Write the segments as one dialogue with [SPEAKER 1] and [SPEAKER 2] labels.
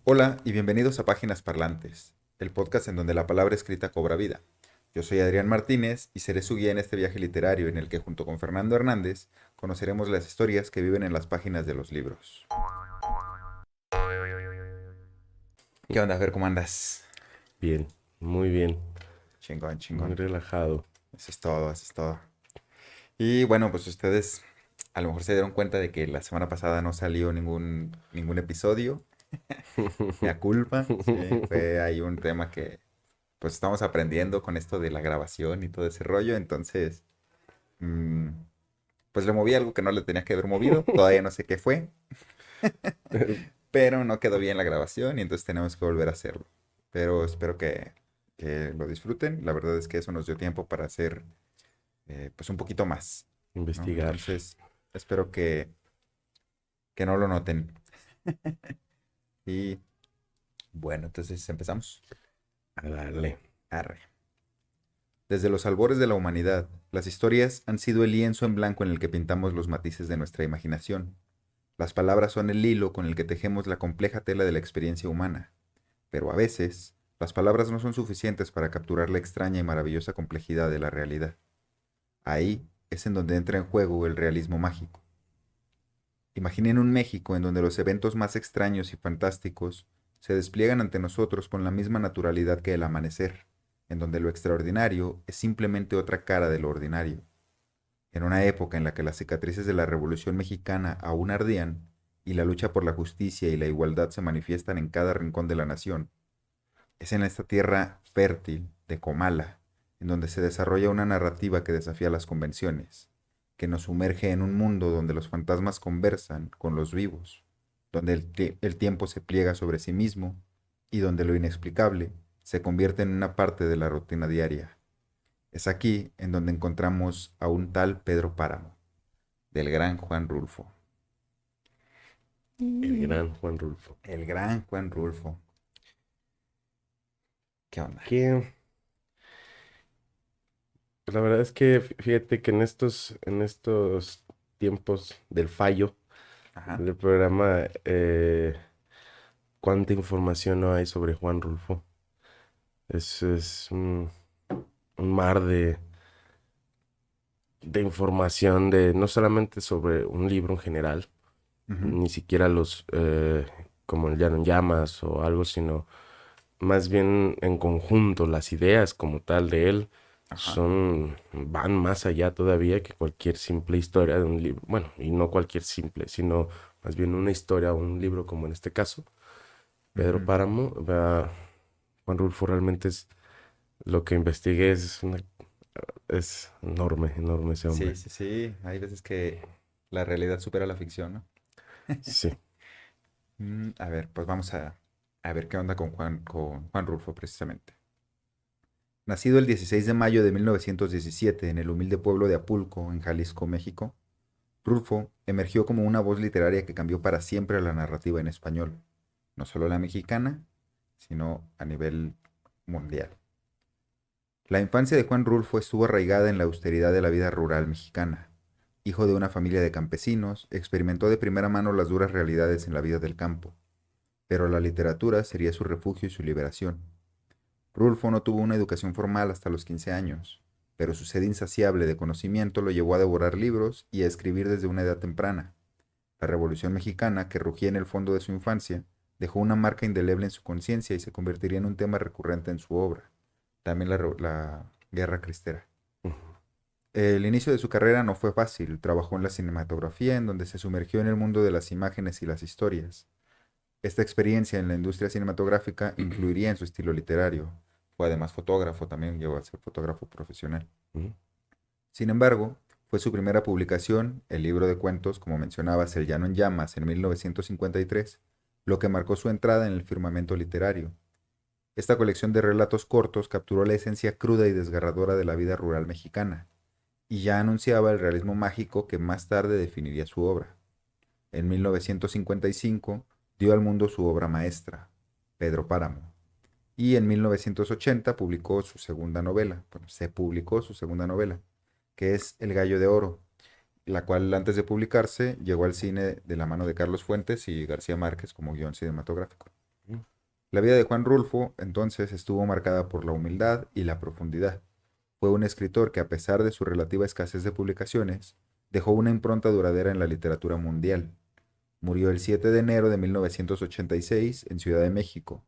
[SPEAKER 1] Hola y bienvenidos a Páginas Parlantes, el podcast en donde la palabra escrita cobra vida. Yo soy Adrián Martínez y seré su guía en este viaje literario en el que junto con Fernando Hernández conoceremos las historias que viven en las páginas de los libros. ¿Qué onda, Fer? ¿Cómo andas?
[SPEAKER 2] Bien, muy bien,
[SPEAKER 1] Chingón,
[SPEAKER 2] muy
[SPEAKER 1] chingón.
[SPEAKER 2] relajado.
[SPEAKER 1] Eso es todo, eso es todo. Y bueno, pues ustedes a lo mejor se dieron cuenta de que la semana pasada no salió ningún episodio. Mea culpa, sí, fue ahí un tema que pues estamos aprendiendo con esto de la grabación y todo ese rollo, entonces mm, pues le moví algo que no le tenía que haber movido, todavía no sé qué fue, pero no quedó bien la grabación y entonces tenemos que volver a hacerlo. Pero espero que lo disfruten, la verdad es que eso nos dio tiempo para hacer pues un poquito más, ¿no?
[SPEAKER 2] Investigar,
[SPEAKER 1] Entonces espero que no lo noten. Y bueno, entonces empezamos.
[SPEAKER 2] a darle.
[SPEAKER 1] Arre. Desde los albores de la humanidad, las historias han sido el lienzo en blanco en el que pintamos los matices de nuestra imaginación. Las palabras son el hilo con el que tejemos la compleja tela de la experiencia humana. Pero a veces, las palabras no son suficientes para capturar la extraña y maravillosa complejidad de la realidad. Ahí es en donde entra en juego el realismo mágico. Imaginen un México en donde los eventos más extraños y fantásticos se despliegan ante nosotros con la misma naturalidad que el amanecer, en donde lo extraordinario es simplemente otra cara de lo ordinario. En una época en la que las cicatrices de la Revolución Mexicana aún ardían y la lucha por la justicia y la igualdad se manifiestan en cada rincón de la nación, es en esta tierra fértil de Comala, en donde se desarrolla una narrativa que desafía las convenciones, que nos sumerge en un mundo donde los fantasmas conversan con los vivos, donde el tiempo se pliega sobre sí mismo y donde lo inexplicable se convierte en una parte de la rutina diaria. Es aquí en donde encontramos a un tal Pedro Páramo, del gran Juan Rulfo.
[SPEAKER 2] El
[SPEAKER 1] Mm.
[SPEAKER 2] gran Juan Rulfo.
[SPEAKER 1] El gran Juan Rulfo. ¿Qué onda?
[SPEAKER 2] Que pues, la verdad es que fíjate que en estos tiempos del fallo
[SPEAKER 1] Ajá.
[SPEAKER 2] del programa, cuánta información no hay sobre Juan Rulfo. Es un mar de información de no solamente sobre un libro en general,
[SPEAKER 1] Ujú.
[SPEAKER 2] ni siquiera como el Llano en Llamas o algo, sino más bien en conjunto, las ideas como tal de él
[SPEAKER 1] Ajá.
[SPEAKER 2] van más allá todavía que cualquier simple historia de un libro. Bueno, y no cualquier simple, sino más bien una historia o un libro como en este caso. Pedro
[SPEAKER 1] Ujú.
[SPEAKER 2] Páramo, Juan Rulfo realmente es lo que investigué, es enorme, enorme ese
[SPEAKER 1] Sí,
[SPEAKER 2] hombre.
[SPEAKER 1] sí, sí. Hay veces que la realidad supera la ficción, ¿no?
[SPEAKER 2] Sí.
[SPEAKER 1] A ver, pues vamos a ver qué onda con Juan Rulfo, precisamente. Nacido el 16 de mayo de 1917 en el humilde pueblo de Apulco, en Jalisco, México, Rulfo emergió como una voz literaria que cambió para siempre la narrativa en español, no solo la mexicana, sino a nivel mundial. La infancia de Juan Rulfo estuvo arraigada en la austeridad de la vida rural mexicana. Hijo de una familia de campesinos, experimentó de primera mano las duras realidades en la vida del campo, pero la literatura sería su refugio y su liberación. Rulfo no tuvo una educación formal hasta los 15 años, pero su sed insaciable de conocimiento lo llevó a devorar libros y a escribir desde una edad temprana. La Revolución Mexicana, que rugía en el fondo de su infancia, dejó una marca indeleble en su conciencia y se convertiría en un tema recurrente en su obra. También la Guerra Cristera. El inicio de su carrera no fue fácil. Trabajó en la cinematografía, en donde se sumergió en el mundo de las imágenes y las historias. Esta experiencia en la industria cinematográfica influiría en su estilo literario. Fue además fotógrafo, también llegó a ser fotógrafo profesional.
[SPEAKER 2] Ujú.
[SPEAKER 1] Sin embargo, fue su primera publicación, el libro de cuentos, como mencionabas, El Llano en Llamas, en 1953, lo que marcó su entrada en el firmamento literario. Esta colección de relatos cortos capturó la esencia cruda y desgarradora de la vida rural mexicana, y ya anunciaba el realismo mágico que más tarde definiría su obra. En 1955 dio al mundo su obra maestra, Pedro Páramo, y en 1980 publicó su segunda novela, bueno, se publicó su segunda novela, que es El Gallo de Oro, la cual antes de publicarse llegó al cine de la mano de Carlos Fuentes y García Márquez como guión cinematográfico. La vida de Juan Rulfo entonces estuvo marcada por la humildad y la profundidad. Fue un escritor que, a pesar de su relativa escasez de publicaciones, dejó una impronta duradera en la literatura mundial. Murió el 7 de enero de 1986 en Ciudad de México,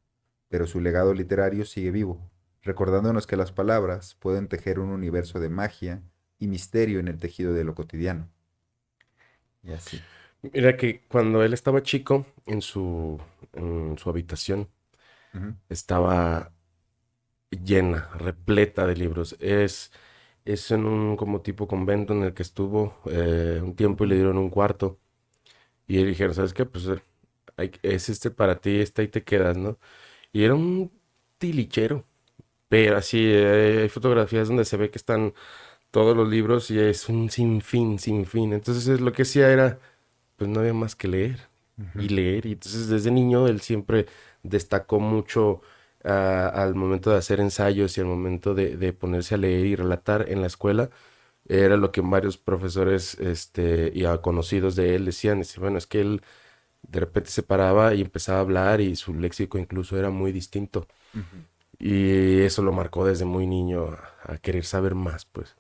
[SPEAKER 1] pero su legado literario sigue vivo, recordándonos que las palabras pueden tejer un universo de magia y misterio en el tejido de lo cotidiano. Y así.
[SPEAKER 2] Mira que cuando él estaba chico, en su habitación,
[SPEAKER 1] Ujú,
[SPEAKER 2] estaba llena, repleta de libros. Es en un como tipo convento en el que estuvo un tiempo y le
[SPEAKER 1] ujú,
[SPEAKER 2] dieron un cuarto. Y le dijeron, ¿sabes qué? Pues es este para ti, este ahí te quedas, ¿no? Y era un tilichero. Pero así, hay fotografías donde se ve que están todos los libros y es un sinfín, sinfín. Entonces lo que hacía era, pues no había más que leer y
[SPEAKER 1] ujú,
[SPEAKER 2] leer. Y entonces desde niño él siempre destacó mucho al momento de hacer ensayos y al momento de ponerse a leer y relatar en la escuela. Era lo que varios profesores y a conocidos de él decían. Dice, bueno, es que él de repente se paraba y empezaba a hablar y su léxico incluso era muy distinto.
[SPEAKER 1] ujú.
[SPEAKER 2] Y eso lo marcó desde muy niño a querer saber más, pues.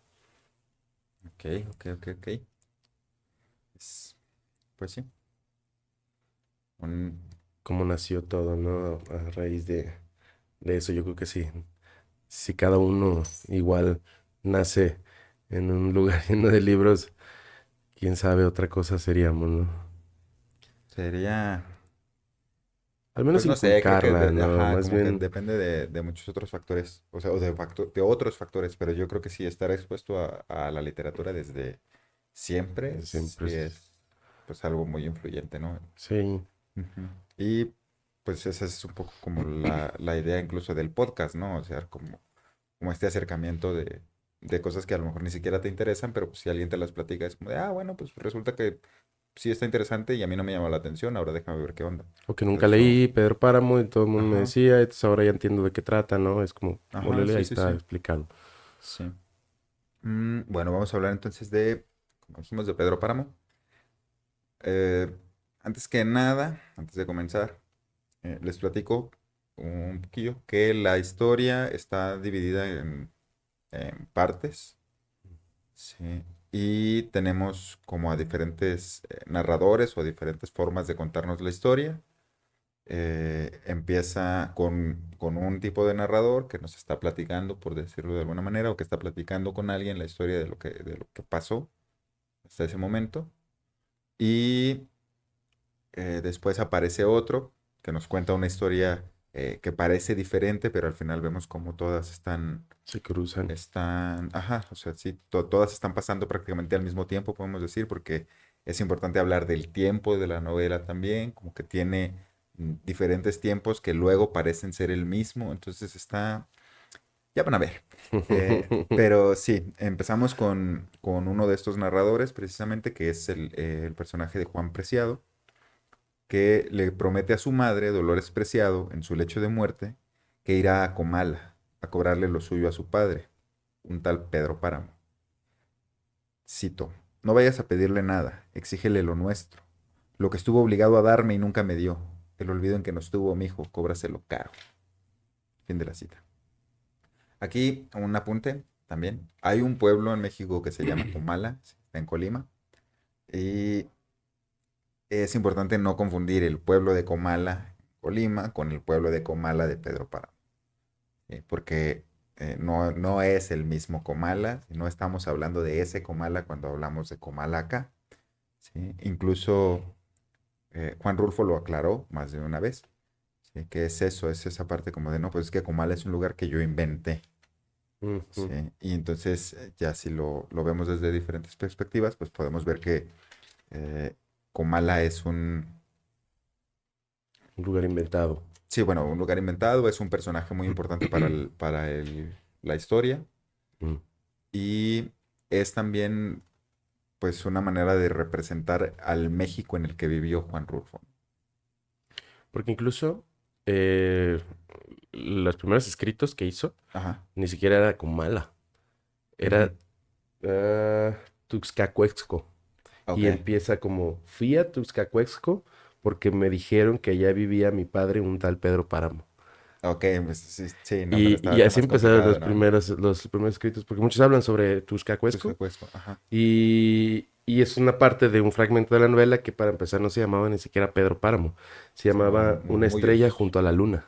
[SPEAKER 1] Ok, ok, ok, ok. Es- pues sí. Un-
[SPEAKER 2] Cómo nació todo, ¿no? A raíz de eso, yo creo que sí. Si cada uno igual nace en un lugar lleno de libros, quién sabe otra cosa seríamos, ¿no?
[SPEAKER 1] sería,
[SPEAKER 2] Al menos
[SPEAKER 1] pues no sé, creo que,
[SPEAKER 2] inculcarla, ¿no?
[SPEAKER 1] ajá,
[SPEAKER 2] Más
[SPEAKER 1] como que
[SPEAKER 2] bien,
[SPEAKER 1] depende de muchos otros factores, o sea, o de otros factores, pero yo creo que sí, estar expuesto a la literatura desde siempre, sí
[SPEAKER 2] siempre
[SPEAKER 1] es, pues algo muy influyente, ¿no?
[SPEAKER 2] sí,
[SPEAKER 1] Ujú. Y pues esa es un poco como la idea incluso del podcast, ¿no? O sea, como este acercamiento de cosas que a lo mejor ni siquiera te interesan, pero pues si alguien te las platica es como de, ah, bueno, pues resulta que sí está interesante y a mí no me llamó la atención, ahora déjame ver qué onda.
[SPEAKER 2] o que nunca
[SPEAKER 1] Entonces yo,
[SPEAKER 2] leí Pedro Páramo y todo el mundo me
[SPEAKER 1] ajá,
[SPEAKER 2] decía, entonces ahora ya entiendo de qué trata, ¿no? Es como,
[SPEAKER 1] ajá,
[SPEAKER 2] ólele, ahí
[SPEAKER 1] sí, sí,
[SPEAKER 2] está
[SPEAKER 1] sí,
[SPEAKER 2] explicado.
[SPEAKER 1] sí. Bueno, vamos a hablar entonces de, como dijimos, de Pedro Páramo. Eh, Antes que nada, antes de comenzar, les platico un poquillo que la historia está dividida en partes, ¿sí? Y tenemos como a diferentes narradores o diferentes formas de contarnos la historia. Empieza con un tipo de narrador que nos está platicando, por decirlo de alguna manera, o que está platicando con alguien la historia de lo que pasó hasta ese momento. Y después aparece otro que nos cuenta una historia que parece diferente, pero al final vemos como todas
[SPEAKER 2] Se cruzan.
[SPEAKER 1] ajá, o sea, sí, todas están pasando prácticamente al mismo tiempo, podemos decir, porque es importante hablar del tiempo de la novela también, como que tiene diferentes tiempos que luego parecen ser el mismo, entonces ya van a ver. Pero sí, empezamos con uno de estos narradores, precisamente, que es el personaje de Juan Preciado, que le promete a su madre, Dolores Preciado, en su lecho de muerte, que irá a Comala a cobrarle lo suyo a su padre, un tal Pedro Páramo. Cito, no vayas a pedirle nada, exígele lo nuestro, lo que estuvo obligado a darme y nunca me dio, el olvido en que nos tuvo mi hijo, cóbraselo caro. Fin de la cita. Aquí un apunte también. Hay un pueblo en México que se llama Comala, está en Colima, y es importante no confundir el pueblo de Comala, Colima, con el pueblo de Comala de Pedro Páramo. Porque no es el mismo Comala, no estamos hablando de ese Comala cuando hablamos de Comala acá, ¿sí? Incluso Juan Rulfo lo aclaró más de una vez, ¿sí? Que es eso, es esa parte como de, no, pues es que Comala es un lugar que yo inventé, ¿sí?
[SPEAKER 2] Ujú.
[SPEAKER 1] Y entonces ya si lo vemos desde diferentes perspectivas, pues podemos ver que eh, Comala es
[SPEAKER 2] Un lugar inventado.
[SPEAKER 1] sí, bueno, un lugar inventado, es un personaje muy importante la historia
[SPEAKER 2] Mm.
[SPEAKER 1] y es también pues una manera de representar al México en el que vivió Juan Rulfo.
[SPEAKER 2] Porque incluso eh, los primeros escritos que hizo
[SPEAKER 1] Ajá.
[SPEAKER 2] ni siquiera era con mala.
[SPEAKER 1] Ujú.
[SPEAKER 2] Era Tuxcacuexco.
[SPEAKER 1] Ok.
[SPEAKER 2] Y empieza como, fui a Tuxcacuexco porque me dijeron que allá vivía mi padre, un tal Pedro Páramo.
[SPEAKER 1] Ok, pues sí, sí, no, pero
[SPEAKER 2] Y
[SPEAKER 1] está
[SPEAKER 2] así
[SPEAKER 1] más
[SPEAKER 2] empezaron
[SPEAKER 1] complicado, ¿no?
[SPEAKER 2] los primeros escritos, porque muchos hablan sobre Tuscacuesco,
[SPEAKER 1] Tuscacuesco, ajá.
[SPEAKER 2] y es una parte de un fragmento de la novela que para empezar no se llamaba ni siquiera Pedro Páramo, se
[SPEAKER 1] Se llamaban
[SPEAKER 2] llamaba Una estrella
[SPEAKER 1] murmullos.
[SPEAKER 2] junto a la luna.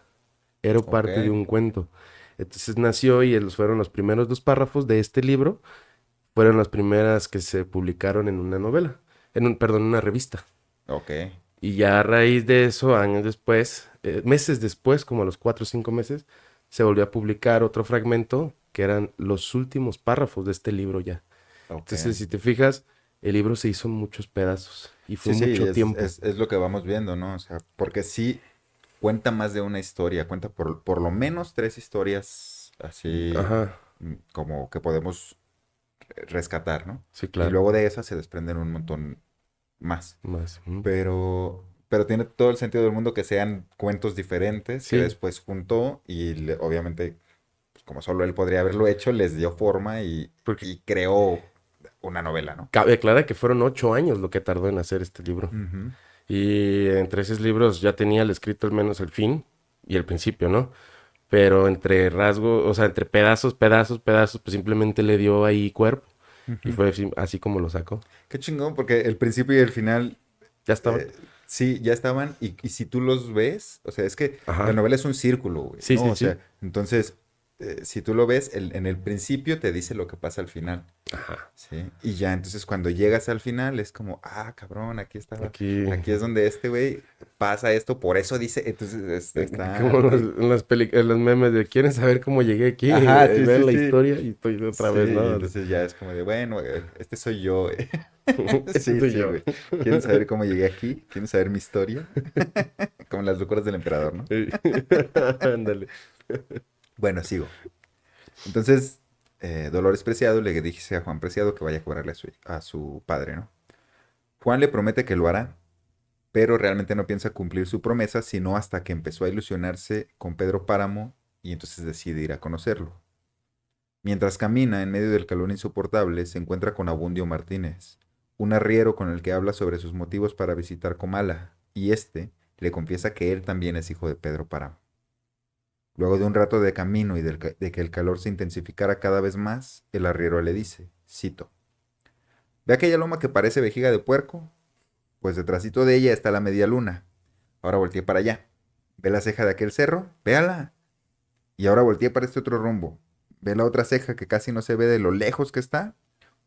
[SPEAKER 2] Era
[SPEAKER 1] Ok,
[SPEAKER 2] parte de un cuento. Entonces nació y fueron los primeros dos párrafos de este libro, fueron las primeras que se publicaron en una novela, perdón, en una revista.
[SPEAKER 1] ok.
[SPEAKER 2] Y ya a raíz de eso, años después, meses después, como a los 4 o 5 meses, se volvió a publicar otro fragmento que eran los últimos párrafos de este libro ya.
[SPEAKER 1] Ok.
[SPEAKER 2] Entonces, si te fijas, el libro se hizo en muchos pedazos y fue
[SPEAKER 1] Sí, sí,
[SPEAKER 2] mucho tiempo.
[SPEAKER 1] es lo que vamos viendo, ¿no? O sea, porque sí cuenta más de una historia, cuenta por lo menos tres historias así
[SPEAKER 2] Ajá,
[SPEAKER 1] como que podemos rescatar, ¿no?
[SPEAKER 2] sí,
[SPEAKER 1] Y
[SPEAKER 2] claro.
[SPEAKER 1] luego de esas se desprenden un montón más.
[SPEAKER 2] Más.
[SPEAKER 1] Pero tiene todo el sentido del mundo que sean cuentos diferentes que
[SPEAKER 2] Sí,
[SPEAKER 1] después juntó y obviamente, pues como solo él podría haberlo hecho, les dio forma
[SPEAKER 2] porque
[SPEAKER 1] y creó una novela, ¿no?
[SPEAKER 2] cabe aclarar que fueron 8 años lo que tardó en hacer este libro.
[SPEAKER 1] Ujú,
[SPEAKER 2] Y entre esos libros ya tenía el escrito al menos el fin y el principio, ¿no? Pero entre rasgos, o sea, entre pedazos, pues simplemente le dio ahí cuerpo y
[SPEAKER 1] ujú.
[SPEAKER 2] fue así como lo sacó.
[SPEAKER 1] Qué chingón, porque el principio y el final,
[SPEAKER 2] Ya estaban.
[SPEAKER 1] sí, ya estaban, y si tú los ves, o sea, es que la
[SPEAKER 2] Ajá.
[SPEAKER 1] novela es un círculo, güey,
[SPEAKER 2] Sí,
[SPEAKER 1] ¿no?
[SPEAKER 2] sí,
[SPEAKER 1] O sea,
[SPEAKER 2] sí.
[SPEAKER 1] entonces, si tú lo ves, en el principio te dice lo que pasa al final,
[SPEAKER 2] Ajá.
[SPEAKER 1] ¿sí? Y ya, entonces cuando llegas al final es como, ah, cabrón, aquí estaba,
[SPEAKER 2] Aquí,
[SPEAKER 1] aquí es donde este güey pasa esto, por eso dice, entonces está,
[SPEAKER 2] como en los memes de ¿quieren saber cómo llegué aquí?
[SPEAKER 1] ajá, sí, sí,
[SPEAKER 2] Vean la
[SPEAKER 1] sí.
[SPEAKER 2] historia y estoy otra
[SPEAKER 1] Sí,
[SPEAKER 2] vez,
[SPEAKER 1] y
[SPEAKER 2] ¿no?
[SPEAKER 1] entonces ya es como de, bueno, este soy yo.
[SPEAKER 2] Este
[SPEAKER 1] Sí,
[SPEAKER 2] soy
[SPEAKER 1] sí,
[SPEAKER 2] yo.
[SPEAKER 1] güey. ¿Quieren saber cómo llegué aquí? ¿Quieren saber mi historia? Como las locuras del emperador, ¿no?
[SPEAKER 2] Ándale.
[SPEAKER 1] Bueno, sigo. Entonces, Dolores Preciado le dice a Juan Preciado que vaya a cobrarle a su padre, ¿no? Juan le promete que lo hará, pero realmente no piensa cumplir su promesa, sino hasta que empezó a ilusionarse con Pedro Páramo y entonces decide ir a conocerlo. Mientras camina en medio del calor insoportable, se encuentra con Abundio Martínez, un arriero con el que habla sobre sus motivos para visitar Comala, y este le confiesa que él también es hijo de Pedro Páramo. Luego de un rato de camino y de que el calor se intensificara cada vez más, el arriero le dice, cito, ¿ve aquella loma que parece vejiga de puerco? Pues detrásito de ella está la media luna. Ahora volteé para allá. ¿Ve la ceja de aquel cerro? Véala. Y ahora volteé para este otro rumbo. ¿Ve la otra ceja que casi no se ve de lo lejos que está?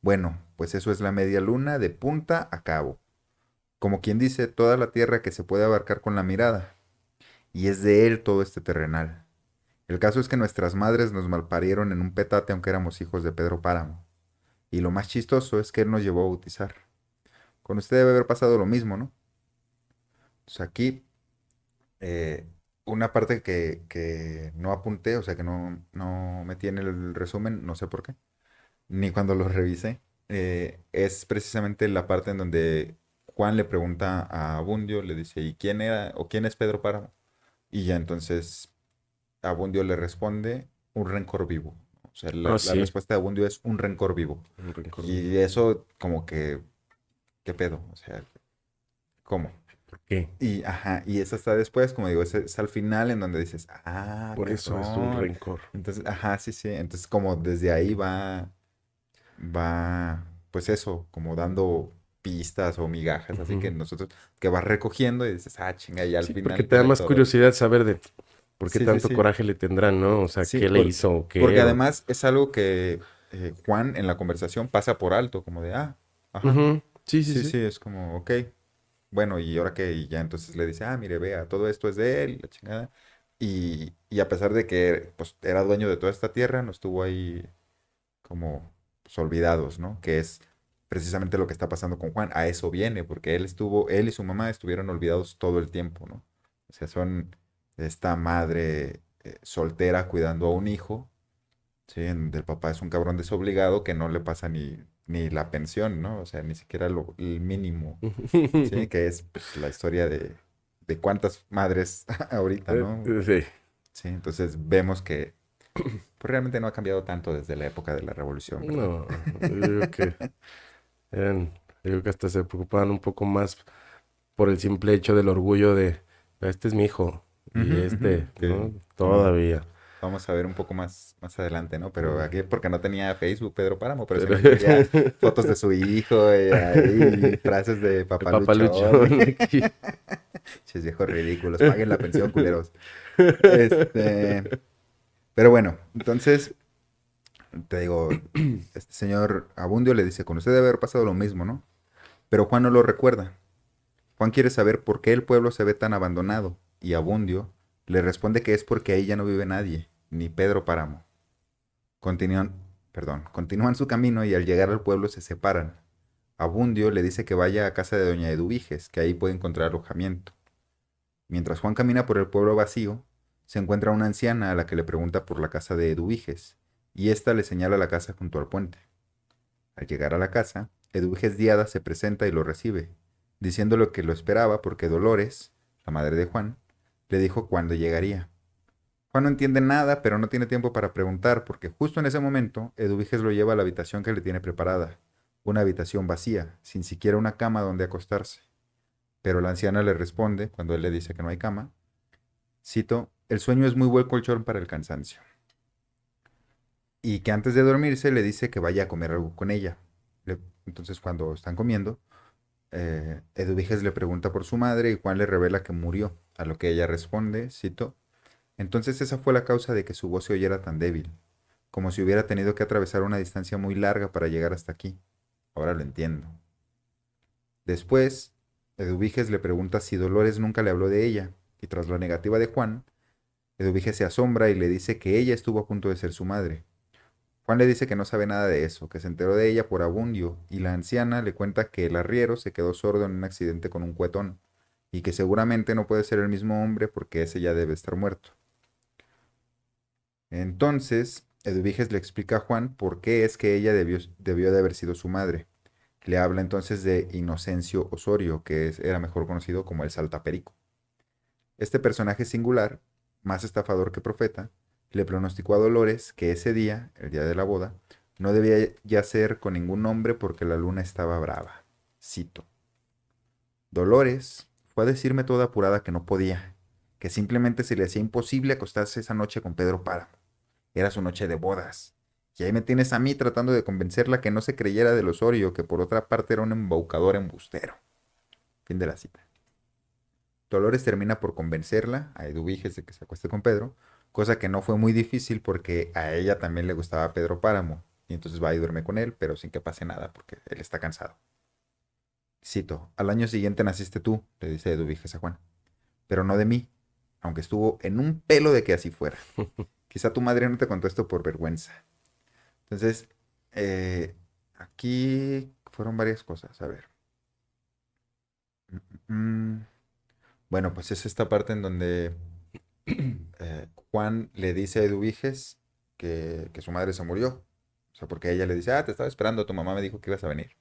[SPEAKER 1] Bueno, pues eso es la media luna de punta a cabo. Como quien dice, toda la tierra que se puede abarcar con la mirada. Y es de él todo este terrenal. El caso es que nuestras madres nos malparieron en un petate aunque éramos hijos de Pedro Páramo. Y lo más chistoso es que él nos llevó a bautizar. Con usted debe haber pasado lo mismo, ¿no? Pues aquí, eh, una parte que no apunté, o sea que no metí en el resumen, no sé por qué, ni cuando lo revisé, es precisamente la parte en donde Juan le pregunta a Abundio, le dice, ¿y quién era o quién es Pedro Páramo? Y ya entonces Abundio le responde, un rencor vivo. O sea,
[SPEAKER 2] Ah,
[SPEAKER 1] la
[SPEAKER 2] sí.
[SPEAKER 1] respuesta de Abundio es un rencor vivo.
[SPEAKER 2] Un rencor vivo.
[SPEAKER 1] Y eso como que, ¿qué pedo? O sea, ¿cómo?
[SPEAKER 2] ¿Por qué?
[SPEAKER 1] Y, ajá, y eso está después, como digo, es al final en donde dices, ah,
[SPEAKER 2] Por eso es un
[SPEAKER 1] cabrón.
[SPEAKER 2] rencor.
[SPEAKER 1] Entonces, ajá, sí, sí. Entonces, como desde ahí va, pues eso, como dando pistas o migajas, así que
[SPEAKER 2] Ujú.
[SPEAKER 1] nosotros, que vas recogiendo y dices, ah, chinga, y al
[SPEAKER 2] Sí, porque
[SPEAKER 1] final
[SPEAKER 2] te da
[SPEAKER 1] del
[SPEAKER 2] más
[SPEAKER 1] todo.
[SPEAKER 2] curiosidad saber de por qué
[SPEAKER 1] Sí, sí,
[SPEAKER 2] tanto
[SPEAKER 1] sí.
[SPEAKER 2] coraje le tendrán, ¿no? O sea,
[SPEAKER 1] Sí,
[SPEAKER 2] qué le hizo o
[SPEAKER 1] porque
[SPEAKER 2] qué.
[SPEAKER 1] además es algo que Juan en la conversación pasa por alto, como de, ah, ajá,
[SPEAKER 2] Ujú. Sí, sí,
[SPEAKER 1] sí,
[SPEAKER 2] sí.
[SPEAKER 1] sí, es como, ok, bueno, y ahora que, y ya entonces le dice, ah, mire, vea, todo esto es de él, la chingada. Y a pesar de que pues, era dueño de toda esta tierra, no estuvo ahí como pues, olvidados, ¿no? Que es precisamente lo que está pasando con Juan. A eso viene, porque él y su mamá estuvieron olvidados todo el tiempo, ¿no? O sea, son esta madre soltera cuidando a un hijo, ¿sí? El papá es un cabrón desobligado que no le pasa ni la pensión, ¿no? O sea, ni siquiera el mínimo, ¿sí? Que es pues, la historia de cuántas madres ahorita, ¿no?
[SPEAKER 2] Sí.
[SPEAKER 1] Sí, entonces vemos que pues, realmente no ha cambiado tanto desde la época de la revolución, ¿verdad?
[SPEAKER 2] No, yo digo que eran, yo digo que hasta se preocupaban un poco más por el simple hecho del orgullo de, este es mi hijo, Y
[SPEAKER 1] Ujú, ujú,
[SPEAKER 2] ¿no?
[SPEAKER 1] como
[SPEAKER 2] Todavía.
[SPEAKER 1] vamos a ver un poco más adelante, ¿no? Pero aquí porque no tenía Facebook Pedro Páramo, pero se
[SPEAKER 2] Pero
[SPEAKER 1] me subía fotos de su hijo y ahí frases de
[SPEAKER 2] el
[SPEAKER 1] papaluchón.
[SPEAKER 2] papaluchón aquí.
[SPEAKER 1] Ches viejos ridículos, paguen la pensión, culeros. Este, pero bueno, entonces te digo, este señor Abundio le dice, con usted debe haber pasado lo mismo, ¿no? Pero Juan no lo recuerda. Juan quiere saber por qué el pueblo se ve tan abandonado y Abundio le responde que es porque ahí ya no vive nadie, ni Pedro Páramo. Continúan, continúan su camino y al llegar al pueblo se separan. Abundio le dice que vaya a casa de doña Eduviges, que ahí puede encontrar alojamiento. Mientras Juan camina por el pueblo vacío, se encuentra una anciana a la que le pregunta por la casa de Eduviges, y ésta le señala la casa junto al puente. Al llegar a la casa, Eduviges Diada se presenta y lo recibe, diciéndole que lo esperaba porque Dolores, la madre de Juan, le dijo cuándo llegaría. Juan no entiende nada, pero no tiene tiempo para preguntar, porque justo en ese momento, Eduviges lo lleva a la habitación que le tiene preparada, una habitación vacía, sin siquiera una cama donde acostarse. Pero la anciana le responde, cuando él le dice que no hay cama, cito, el sueño es muy buen colchón para el cansancio. Y que antes de dormirse le dice que vaya a comer algo con ella. Entonces cuando están comiendo, Eduviges le pregunta por su madre y Juan le revela que murió, a lo que ella responde, cito, entonces esa fue la causa de que su voz se oyera tan débil, como si hubiera tenido que atravesar una distancia muy larga para llegar hasta aquí. Ahora lo entiendo. Después, Eduviges le pregunta si Dolores nunca le habló de ella, y tras la negativa de Juan, Eduviges se asombra y le dice que ella estuvo a punto de ser su madre. Juan le dice que no sabe nada de eso, que se enteró de ella por Abundio, y la anciana le cuenta que el arriero se quedó sordo en un accidente con un cuetón, y que seguramente no puede ser el mismo hombre porque ese ya debe estar muerto. Entonces, Eduviges le explica a Juan por qué es que ella debió de haber sido su madre. Le habla entonces de Inocencio Osorio, que era mejor conocido como el Saltaperico. Este personaje singular, más estafador que profeta, le pronosticó a Dolores que ese día, el día de la boda, no debía yacer con ningún hombre porque la luna estaba brava. Cito. Dolores fue a decirme toda apurada que no podía, que simplemente se le hacía imposible acostarse esa noche con Pedro Páramo. Era su noche de bodas. Y ahí me tienes a mí tratando de convencerla que no se creyera del Osorio, que por otra parte era un embaucador embustero. Fin de la cita. Dolores termina por convencerla a Eduviges de que se acueste con Pedro, cosa que no fue muy difícil porque a ella también le gustaba Pedro Páramo, y entonces va y duerme con él, pero sin que pase nada porque él está cansado. Cito, al año siguiente naciste tú, le dice Eduviges a Juan, pero no de mí, aunque estuvo en un pelo de que así fuera. Quizá tu madre no te contó esto por vergüenza. Entonces, aquí fueron varias cosas, a ver. Mm, Bueno, pues es esta parte en donde Juan le dice a Eduviges que su madre se murió. O sea, porque ella le dice, te estaba esperando, tu mamá me dijo que ibas a venir,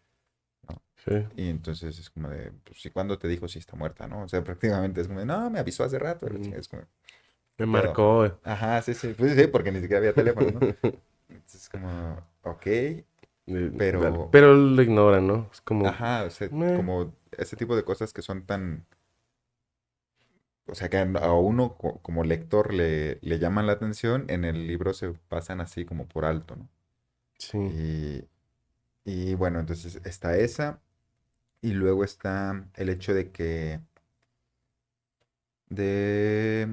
[SPEAKER 1] ¿no?
[SPEAKER 2] Sí,
[SPEAKER 1] Y entonces es como de, pues, ¿y cuándo te dijo si está muerta, no? O sea, prácticamente es como de, no, me avisó hace rato.
[SPEAKER 2] mm,
[SPEAKER 1] Es como, ¿qué
[SPEAKER 2] me
[SPEAKER 1] pedo?
[SPEAKER 2] marcó.
[SPEAKER 1] Ajá, sí, sí, pues sí, porque ni siquiera había teléfono, ¿no? Entonces es como, ok, pero,
[SPEAKER 2] Pero lo ignoran, ¿no? Es como,
[SPEAKER 1] ajá, o sea,
[SPEAKER 2] meh,
[SPEAKER 1] como ese tipo de cosas que son tan, o sea, que a uno como lector le llaman la atención, en el libro se pasan así como por alto, ¿no?
[SPEAKER 2] sí.
[SPEAKER 1] Y, y bueno, entonces está esa, y luego está el hecho de que, de,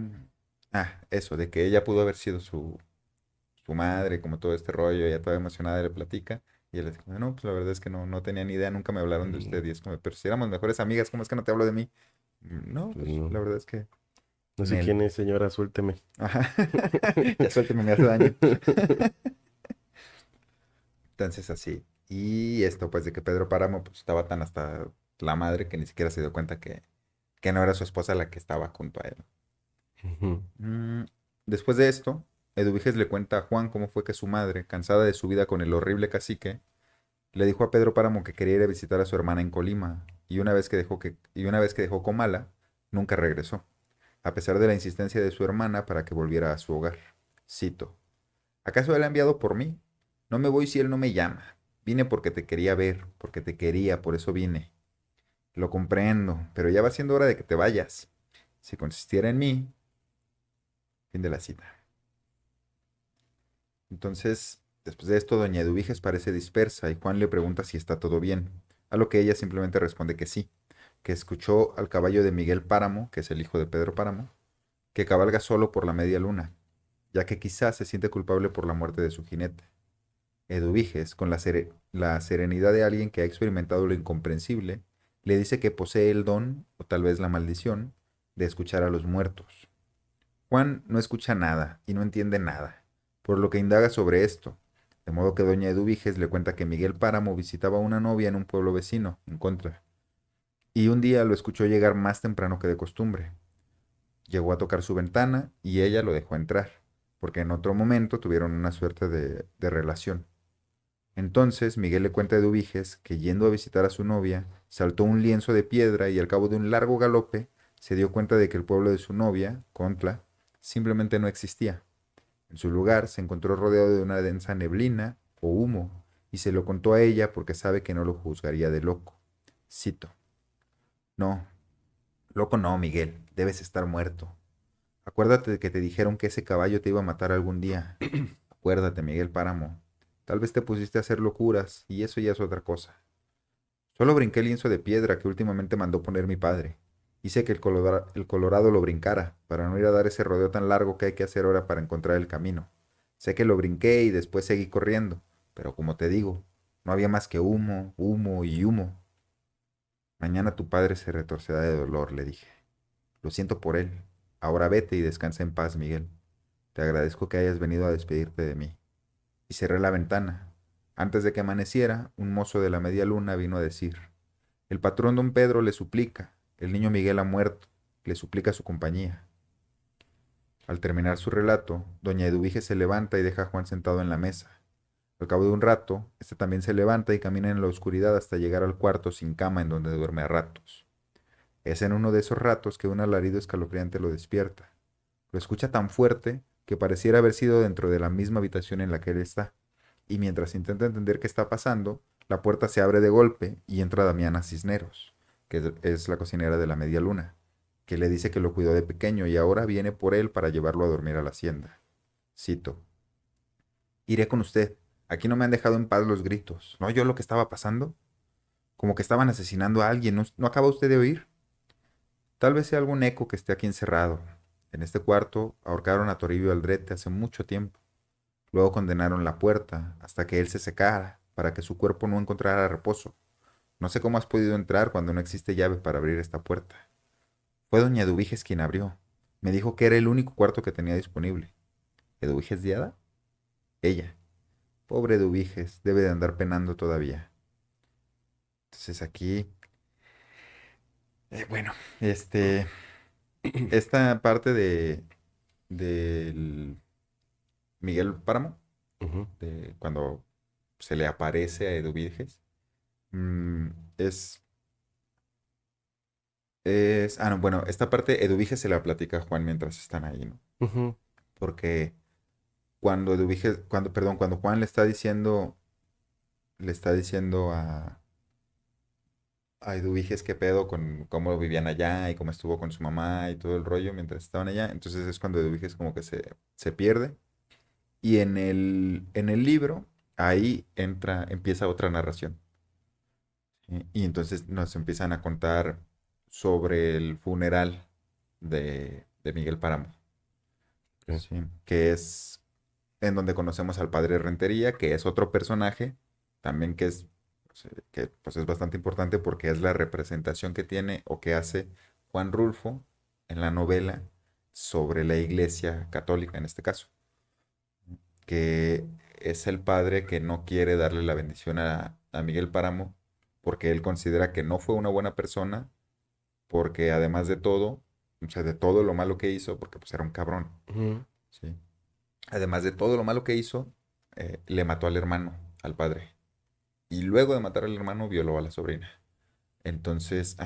[SPEAKER 1] eso, de que ella pudo haber sido su madre, como todo este rollo, ella toda emocionada le platica, y él es como, no, pues la verdad es que no tenía ni idea, nunca me hablaron de
[SPEAKER 2] Mm,
[SPEAKER 1] usted, y es como, pero si éramos mejores amigas, ¿cómo es que no te hablo de mí? No,
[SPEAKER 2] pues
[SPEAKER 1] pues
[SPEAKER 2] no.
[SPEAKER 1] la verdad es que,
[SPEAKER 2] No sé
[SPEAKER 1] Nel.
[SPEAKER 2] quién es, señora, suélteme.
[SPEAKER 1] Ajá. Ya suélteme, me hace daño. Entonces así. Y esto, pues, de que Pedro Páramo pues, estaba tan hasta la madre que ni siquiera se dio cuenta que no era su esposa la que estaba junto a él.
[SPEAKER 2] Ujú.
[SPEAKER 1] Mm, Después de esto, Eduviges le cuenta a Juan cómo fue que su madre, cansada de su vida con el horrible cacique, le dijo a Pedro Páramo que quería ir a visitar a su hermana en Colima, y una vez que dejó Comala, nunca regresó, a pesar de la insistencia de su hermana para que volviera a su hogar. Cito. ¿Acaso él ha enviado por mí? No me voy si él no me llama. Vine porque te quería ver, porque te quería, por eso vine. Lo comprendo, pero ya va siendo hora de que te vayas. Si consistiera en mí, Fin de la cita. Entonces, después de esto, doña Eduviges parece dispersa y Juan le pregunta si está todo bien, a lo que ella simplemente responde que sí, que escuchó al caballo de Miguel Páramo, que es el hijo de Pedro Páramo, que cabalga solo por la media luna, ya que quizás se siente culpable por la muerte de su jinete. Eduviges, con la serenidad de alguien que ha experimentado lo incomprensible, le dice que posee el don, o tal vez la maldición, de escuchar a los muertos. Juan no escucha nada y no entiende nada, por lo que indaga sobre esto, de modo que doña Eduviges le cuenta que Miguel Páramo visitaba a una novia en un pueblo vecino, en Contra, y un día lo escuchó llegar más temprano que de costumbre. Llegó a tocar su ventana y ella lo dejó entrar, porque en otro momento tuvieron una suerte de relación. Entonces Miguel le cuenta a Eduviges que yendo a visitar a su novia, saltó un lienzo de piedra y al cabo de un largo galope se dio cuenta de que el pueblo de su novia, Contla, simplemente no existía. En su lugar se encontró rodeado de una densa neblina o humo y se lo contó a ella porque sabe que no lo juzgaría de loco. Cito: No, loco no, Miguel, debes estar muerto. Acuérdate de que te dijeron que ese caballo te iba a matar algún día. Acuérdate, Miguel Páramo. Tal vez te pusiste a hacer locuras y eso ya es otra cosa. Solo brinqué el lienzo de piedra que últimamente mandó poner mi padre. Hice que el Colorado lo brincara, para no ir a dar ese rodeo tan largo que hay que hacer ahora para encontrar el camino. Sé que lo brinqué y después seguí corriendo, pero como te digo, no había más que humo, humo y humo. Mañana tu padre se retorcerá de dolor, le dije. Lo siento por él. Ahora vete y descansa en paz, Miguel. Te agradezco que hayas venido a despedirte de mí. Y cerré la ventana. Antes de que amaneciera, un mozo de la media luna vino a decir: el patrón don Pedro le suplica, el niño Miguel ha muerto, le suplica su compañía. Al terminar su relato, doña Eduvige se levanta y deja a Juan sentado en la mesa. Al cabo de un rato, este también se levanta y camina en la oscuridad hasta llegar al cuarto sin cama en donde duerme a ratos. Es en uno de esos ratos que un alarido escalofriante lo despierta. Lo escucha tan fuerte que pareciera haber sido dentro de la misma habitación en la que él está, y mientras intenta entender qué está pasando, la puerta se abre de golpe y entra Damiana Cisneros, que es la cocinera de la Media Luna, que le dice que lo cuidó de pequeño y ahora viene por él para llevarlo a dormir a la hacienda. Cito: iré con usted. Aquí no me han dejado en paz los gritos. ¿No oyó lo que estaba pasando? Como que estaban asesinando a alguien. ¿No acaba usted de oír? Tal vez sea algún eco que esté aquí encerrado. En este cuarto ahorcaron a Toribio Aldrete hace mucho tiempo. Luego condenaron la puerta hasta que él se secara para que su cuerpo no encontrara reposo. No sé cómo has podido entrar cuando no existe llave para abrir esta puerta. Fue doña Eduviges quien abrió. Me dijo que era el único cuarto que tenía disponible. ¿Eduviges Diada? Ella. Pobre Eduviges, debe de andar penando todavía. Entonces aquí, bueno, esta parte del Miguel Páramo,
[SPEAKER 2] Ujú,
[SPEAKER 1] de cuando se le aparece a Eduviges, mm, es no, bueno, esta parte Eduviges se la platica a Juan mientras están ahí, ¿no?
[SPEAKER 2] ujú,
[SPEAKER 1] Porque cuando Juan le está diciendo a Eduviges qué pedo con cómo vivían allá y cómo estuvo con su mamá y todo el rollo mientras estaban allá, entonces es cuando Eduviges como que se pierde. Y en el libro, ahí empieza otra narración. ¿Sí? Y entonces nos empiezan a contar sobre el funeral de Miguel Páramo.
[SPEAKER 2] ok,
[SPEAKER 1] Sí, que es en donde conocemos al padre Rentería, que es otro personaje, también que pues es bastante importante porque es la representación que tiene o que hace Juan Rulfo en la novela sobre la Iglesia Católica en este caso, que es el padre que no quiere darle la bendición a Miguel Páramo porque él considera que no fue una buena persona, porque además de todo, o sea, de todo lo malo que hizo, porque pues era un cabrón,
[SPEAKER 2] ujú,
[SPEAKER 1] ¿sí? Además de todo lo malo que hizo, le mató al hermano, al padre. Y luego de matar al hermano, violó a la sobrina. Entonces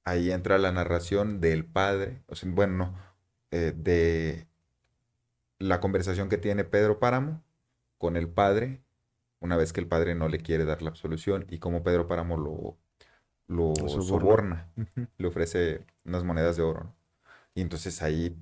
[SPEAKER 1] ahí entra la narración del padre, o sea, bueno, no, de la conversación que tiene Pedro Páramo con el padre, una vez que el padre no le quiere dar la absolución y cómo Pedro Páramo
[SPEAKER 2] lo
[SPEAKER 1] lo
[SPEAKER 2] soborna.
[SPEAKER 1] soborna, le ofrece unas monedas de oro, ¿no? Y entonces ahí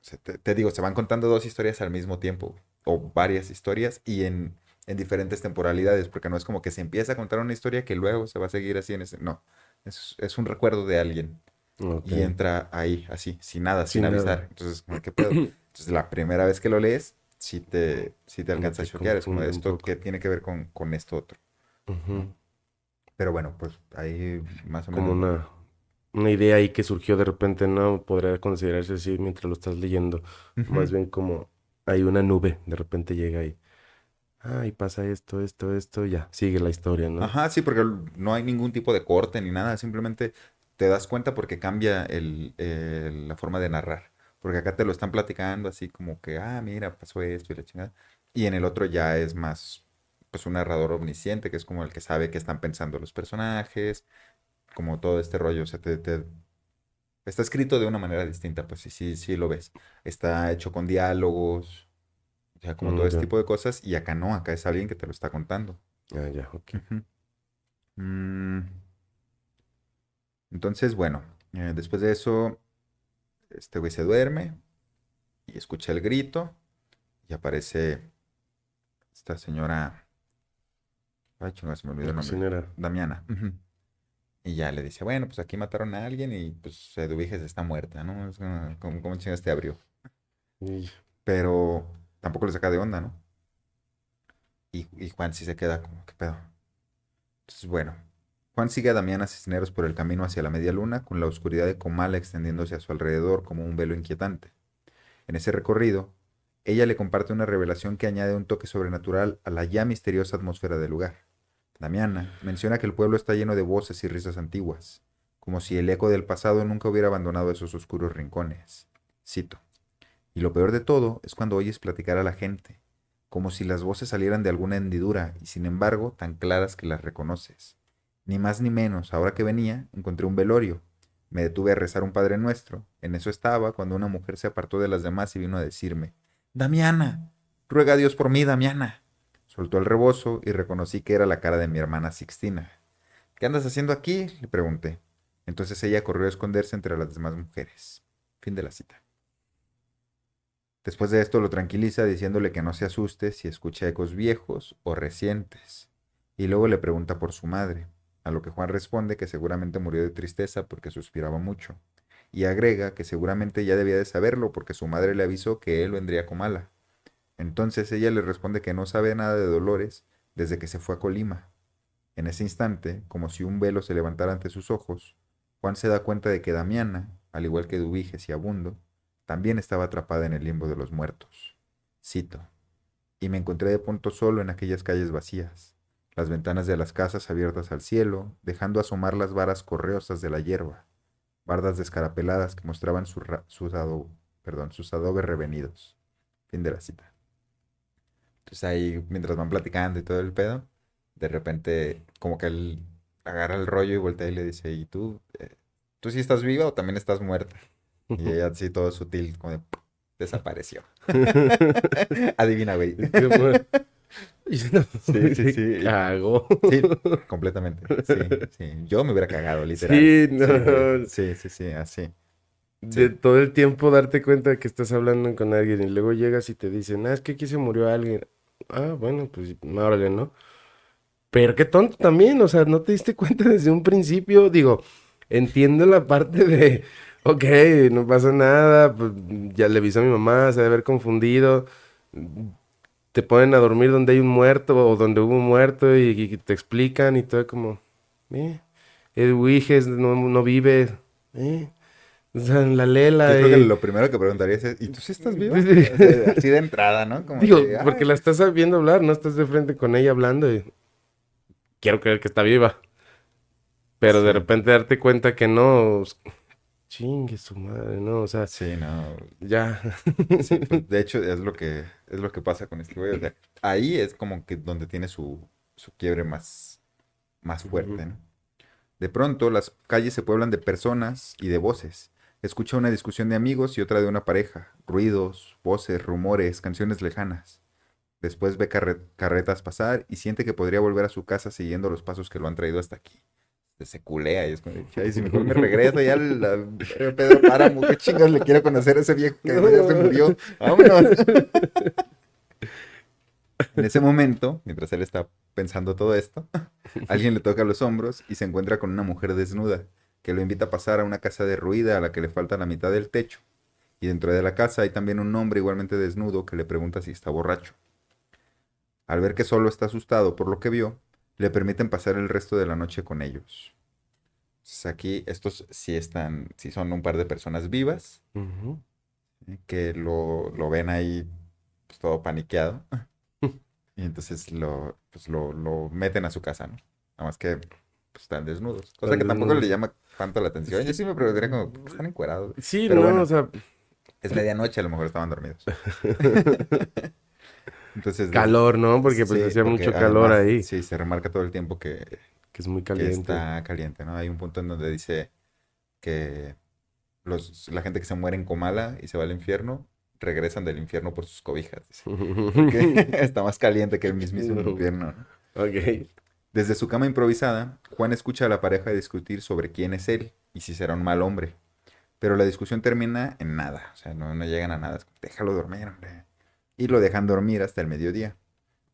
[SPEAKER 1] sea, te digo, se van contando dos historias al mismo tiempo, o varias historias, y en diferentes temporalidades, porque no es como que se empieza a contar una historia que luego se va a seguir así en ese... No, es un recuerdo de alguien
[SPEAKER 2] Ok.
[SPEAKER 1] y entra ahí, así, sin nada, sin
[SPEAKER 2] Sin
[SPEAKER 1] avisar.
[SPEAKER 2] nada.
[SPEAKER 1] Entonces, como, ¿qué pedo? Entonces, la primera vez que lo lees, sí te
[SPEAKER 2] Ya
[SPEAKER 1] alcanza a
[SPEAKER 2] te
[SPEAKER 1] choquear. Es como,
[SPEAKER 2] confunde un
[SPEAKER 1] ¿esto
[SPEAKER 2] poco.
[SPEAKER 1] qué tiene que ver con esto otro? ¿No?
[SPEAKER 2] Ujú.
[SPEAKER 1] Pero bueno, pues ahí más o
[SPEAKER 2] Como
[SPEAKER 1] menos.
[SPEAKER 2] una idea ahí que surgió de repente, no podría considerarse así mientras lo estás leyendo. Más
[SPEAKER 1] Ujú.
[SPEAKER 2] bien como hay una nube, de repente llega ahí. Ah, y pasa esto, esto, esto, ya, sigue la historia, ¿no?
[SPEAKER 1] Ajá, sí, porque no hay ningún tipo de corte ni nada, simplemente te das cuenta porque cambia la forma de narrar. Porque acá te lo están platicando así como que, mira, pasó esto y la chingada. Y en el otro ya es más, pues un narrador omnisciente, que es como el que sabe qué están pensando los personajes, como todo este rollo. O sea, está escrito de una manera distinta, pues sí, sí, sí lo ves. Está hecho con diálogos, o sea, como todo
[SPEAKER 2] Mm,
[SPEAKER 1] este
[SPEAKER 2] ya,
[SPEAKER 1] tipo de cosas. Y acá no, acá es alguien que te lo está contando.
[SPEAKER 2] ah, ya, ok.
[SPEAKER 1] Ujú. Mm, Entonces, bueno, después de eso, este güey se duerme y escucha el grito y aparece esta señora, ay, chinga, se me olvidó
[SPEAKER 2] La
[SPEAKER 1] el nombre,
[SPEAKER 2] cocinera.
[SPEAKER 1] Damiana. Ujú. Y ya le dice, bueno, pues aquí mataron a alguien y pues Eduviges está muerta, ¿no? Es como, ¿cómo chingas te abrió?
[SPEAKER 2] Y,
[SPEAKER 1] Pero tampoco le saca de onda, ¿no? Y Juan sí se queda como, ¿qué pedo? Entonces, bueno, Juan sigue a Damiana Cisneros por el camino hacia la media luna, con la oscuridad de Comala extendiéndose a su alrededor como un velo inquietante. En ese recorrido, ella le comparte una revelación que añade un toque sobrenatural a la ya misteriosa atmósfera del lugar. Damiana menciona que el pueblo está lleno de voces y risas antiguas, como si el eco del pasado nunca hubiera abandonado esos oscuros rincones. Cito. Y lo peor de todo es cuando oyes platicar a la gente, como si las voces salieran de alguna hendidura y sin embargo tan claras que las reconoces. Ni más ni menos, ahora que venía, encontré un velorio. Me detuve a rezar un Padre Nuestro. En eso estaba cuando una mujer se apartó de las demás y vino a decirme, Damiana, ruega a Dios por mí, Damiana. Soltó el rebozo y reconocí que era la cara de mi hermana Sixtina. ¿Qué andas haciendo aquí? Le pregunté. Entonces ella corrió a esconderse entre las demás mujeres. Fin de la cita. Después de esto lo tranquiliza diciéndole que no se asuste si escucha ecos viejos o recientes. Y luego le pregunta por su madre, a lo que Juan responde que seguramente murió de tristeza porque suspiraba mucho. Y agrega que seguramente ya debía de saberlo porque su madre le avisó que él vendría con mala. Entonces ella le responde que no sabe nada de Dolores desde que se fue a Colima. En ese instante, como si un velo se levantara ante sus ojos, Juan se da cuenta de que Damiana, al igual que Dubiges y Abundo, también estaba atrapada en el limbo de los muertos. Cito, y me encontré de pronto solo en aquellas calles vacías, las ventanas de las casas abiertas al cielo, dejando asomar las varas correosas de la hierba, bardas descarapeladas que mostraban sus adobes revenidos. Fin de la cita. Entonces ahí, mientras van platicando y todo el pedo, de repente como que él agarra el rollo y voltea y le dice, ¿y tú? ¿Tú sí estás viva o también estás muerta? Y ella así todo sutil, como de, desapareció. Adivina, güey.
[SPEAKER 2] Qué mal. Y se no,
[SPEAKER 1] Sí, sí,
[SPEAKER 2] se
[SPEAKER 1] sí.
[SPEAKER 2] cagó.
[SPEAKER 1] Sí, completamente. Sí, sí. Yo me hubiera cagado, literal.
[SPEAKER 2] Sí,
[SPEAKER 1] Sí, güey.
[SPEAKER 2] no.
[SPEAKER 1] Sí, sí, sí, así.
[SPEAKER 2] De
[SPEAKER 1] Sí.
[SPEAKER 2] todo el tiempo darte cuenta de que estás hablando con alguien y luego llegas y te dicen, es que aquí se murió alguien. Ah, bueno, pues órale, ¿no? Pero qué tonto también, o sea, no te diste cuenta desde un principio. Digo, entiendo la parte de, ok, no pasa nada, pues ya le avisó a mi mamá, se debe haber confundido. Te ponen a dormir donde hay un muerto o donde hubo un muerto y te explican y todo como, eh, el Wiges no vive, eh. O sea, la
[SPEAKER 1] Yo
[SPEAKER 2] Lela,
[SPEAKER 1] creo que lo primero que preguntaría es, ¿y tú sí estás viva? O sea, así de entrada, ¿no? Como
[SPEAKER 2] Digo,
[SPEAKER 1] de,
[SPEAKER 2] porque
[SPEAKER 1] ay,
[SPEAKER 2] la estás viendo hablar, no estás de frente con ella hablando y quiero creer que está viva. Pero de
[SPEAKER 1] sí,
[SPEAKER 2] repente darte cuenta que no, chingue su madre, no, o sea,
[SPEAKER 1] sí, no.
[SPEAKER 2] ya.
[SPEAKER 1] Sí, pues de hecho es lo que pasa con este güey. O sea, ahí es como que donde tiene su quiebre más
[SPEAKER 2] Ujú.
[SPEAKER 1] fuerte, ¿no? De pronto las calles se pueblan de personas y de voces. Escucha una discusión de amigos y otra de una pareja. Ruidos, voces, rumores, canciones lejanas. Después ve carretas pasar y siente que podría volver a su casa siguiendo los pasos que lo han traído hasta aquí. pues, se culea y es como, ay, si mejor me regreso ya Pedro Páramo, qué chingas le quiero conocer a ese viejo que además ya se
[SPEAKER 2] No.
[SPEAKER 1] murió. Vámonos. En ese momento, mientras él está pensando todo esto, alguien le toca los hombros y se encuentra con una mujer desnuda, que lo invita a pasar a una casa derruida a la que le falta la mitad del techo. Y dentro de la casa hay también un hombre igualmente desnudo que le pregunta si está borracho. Al ver que solo está asustado por lo que vio, le permiten pasar el resto de la noche con ellos. Entonces aquí estos sí están, sí son un par de personas vivas,
[SPEAKER 2] Ujú.
[SPEAKER 1] que lo ven ahí pues, todo paniqueado. Y entonces lo meten a su casa, ¿no? Nada más que pues, están desnudos. Cosa
[SPEAKER 2] Están
[SPEAKER 1] que tampoco le
[SPEAKER 2] desnudos.
[SPEAKER 1] llama tanto la atención. Yo
[SPEAKER 2] Sí,
[SPEAKER 1] sí me preguntaría como, ¿por qué están encuerados?
[SPEAKER 2] sí,
[SPEAKER 1] Pero
[SPEAKER 2] no, o
[SPEAKER 1] bueno,
[SPEAKER 2] sea,
[SPEAKER 1] es medianoche, a lo mejor estaban dormidos. Entonces,
[SPEAKER 2] calor, ¿no? Porque pues
[SPEAKER 1] sí,
[SPEAKER 2] hacía
[SPEAKER 1] porque
[SPEAKER 2] mucho calor
[SPEAKER 1] además,
[SPEAKER 2] ahí,
[SPEAKER 1] sí, se remarca todo el tiempo
[SPEAKER 2] que es muy
[SPEAKER 1] que
[SPEAKER 2] caliente.
[SPEAKER 1] está caliente, ¿no? Hay un punto en donde dice que la gente que se muere en Comala y se va al infierno, regresan del infierno por sus cobijas, dice. Porque está más caliente que el mismísimo
[SPEAKER 2] No.
[SPEAKER 1] infierno, ¿no?
[SPEAKER 2] Ok.
[SPEAKER 1] Desde su cama improvisada, Juan escucha a la pareja discutir sobre quién es él y si será un mal hombre. Pero la discusión termina en nada, o sea, no llegan a nada. Es como, déjalo dormir, hombre. Y lo dejan dormir hasta el mediodía.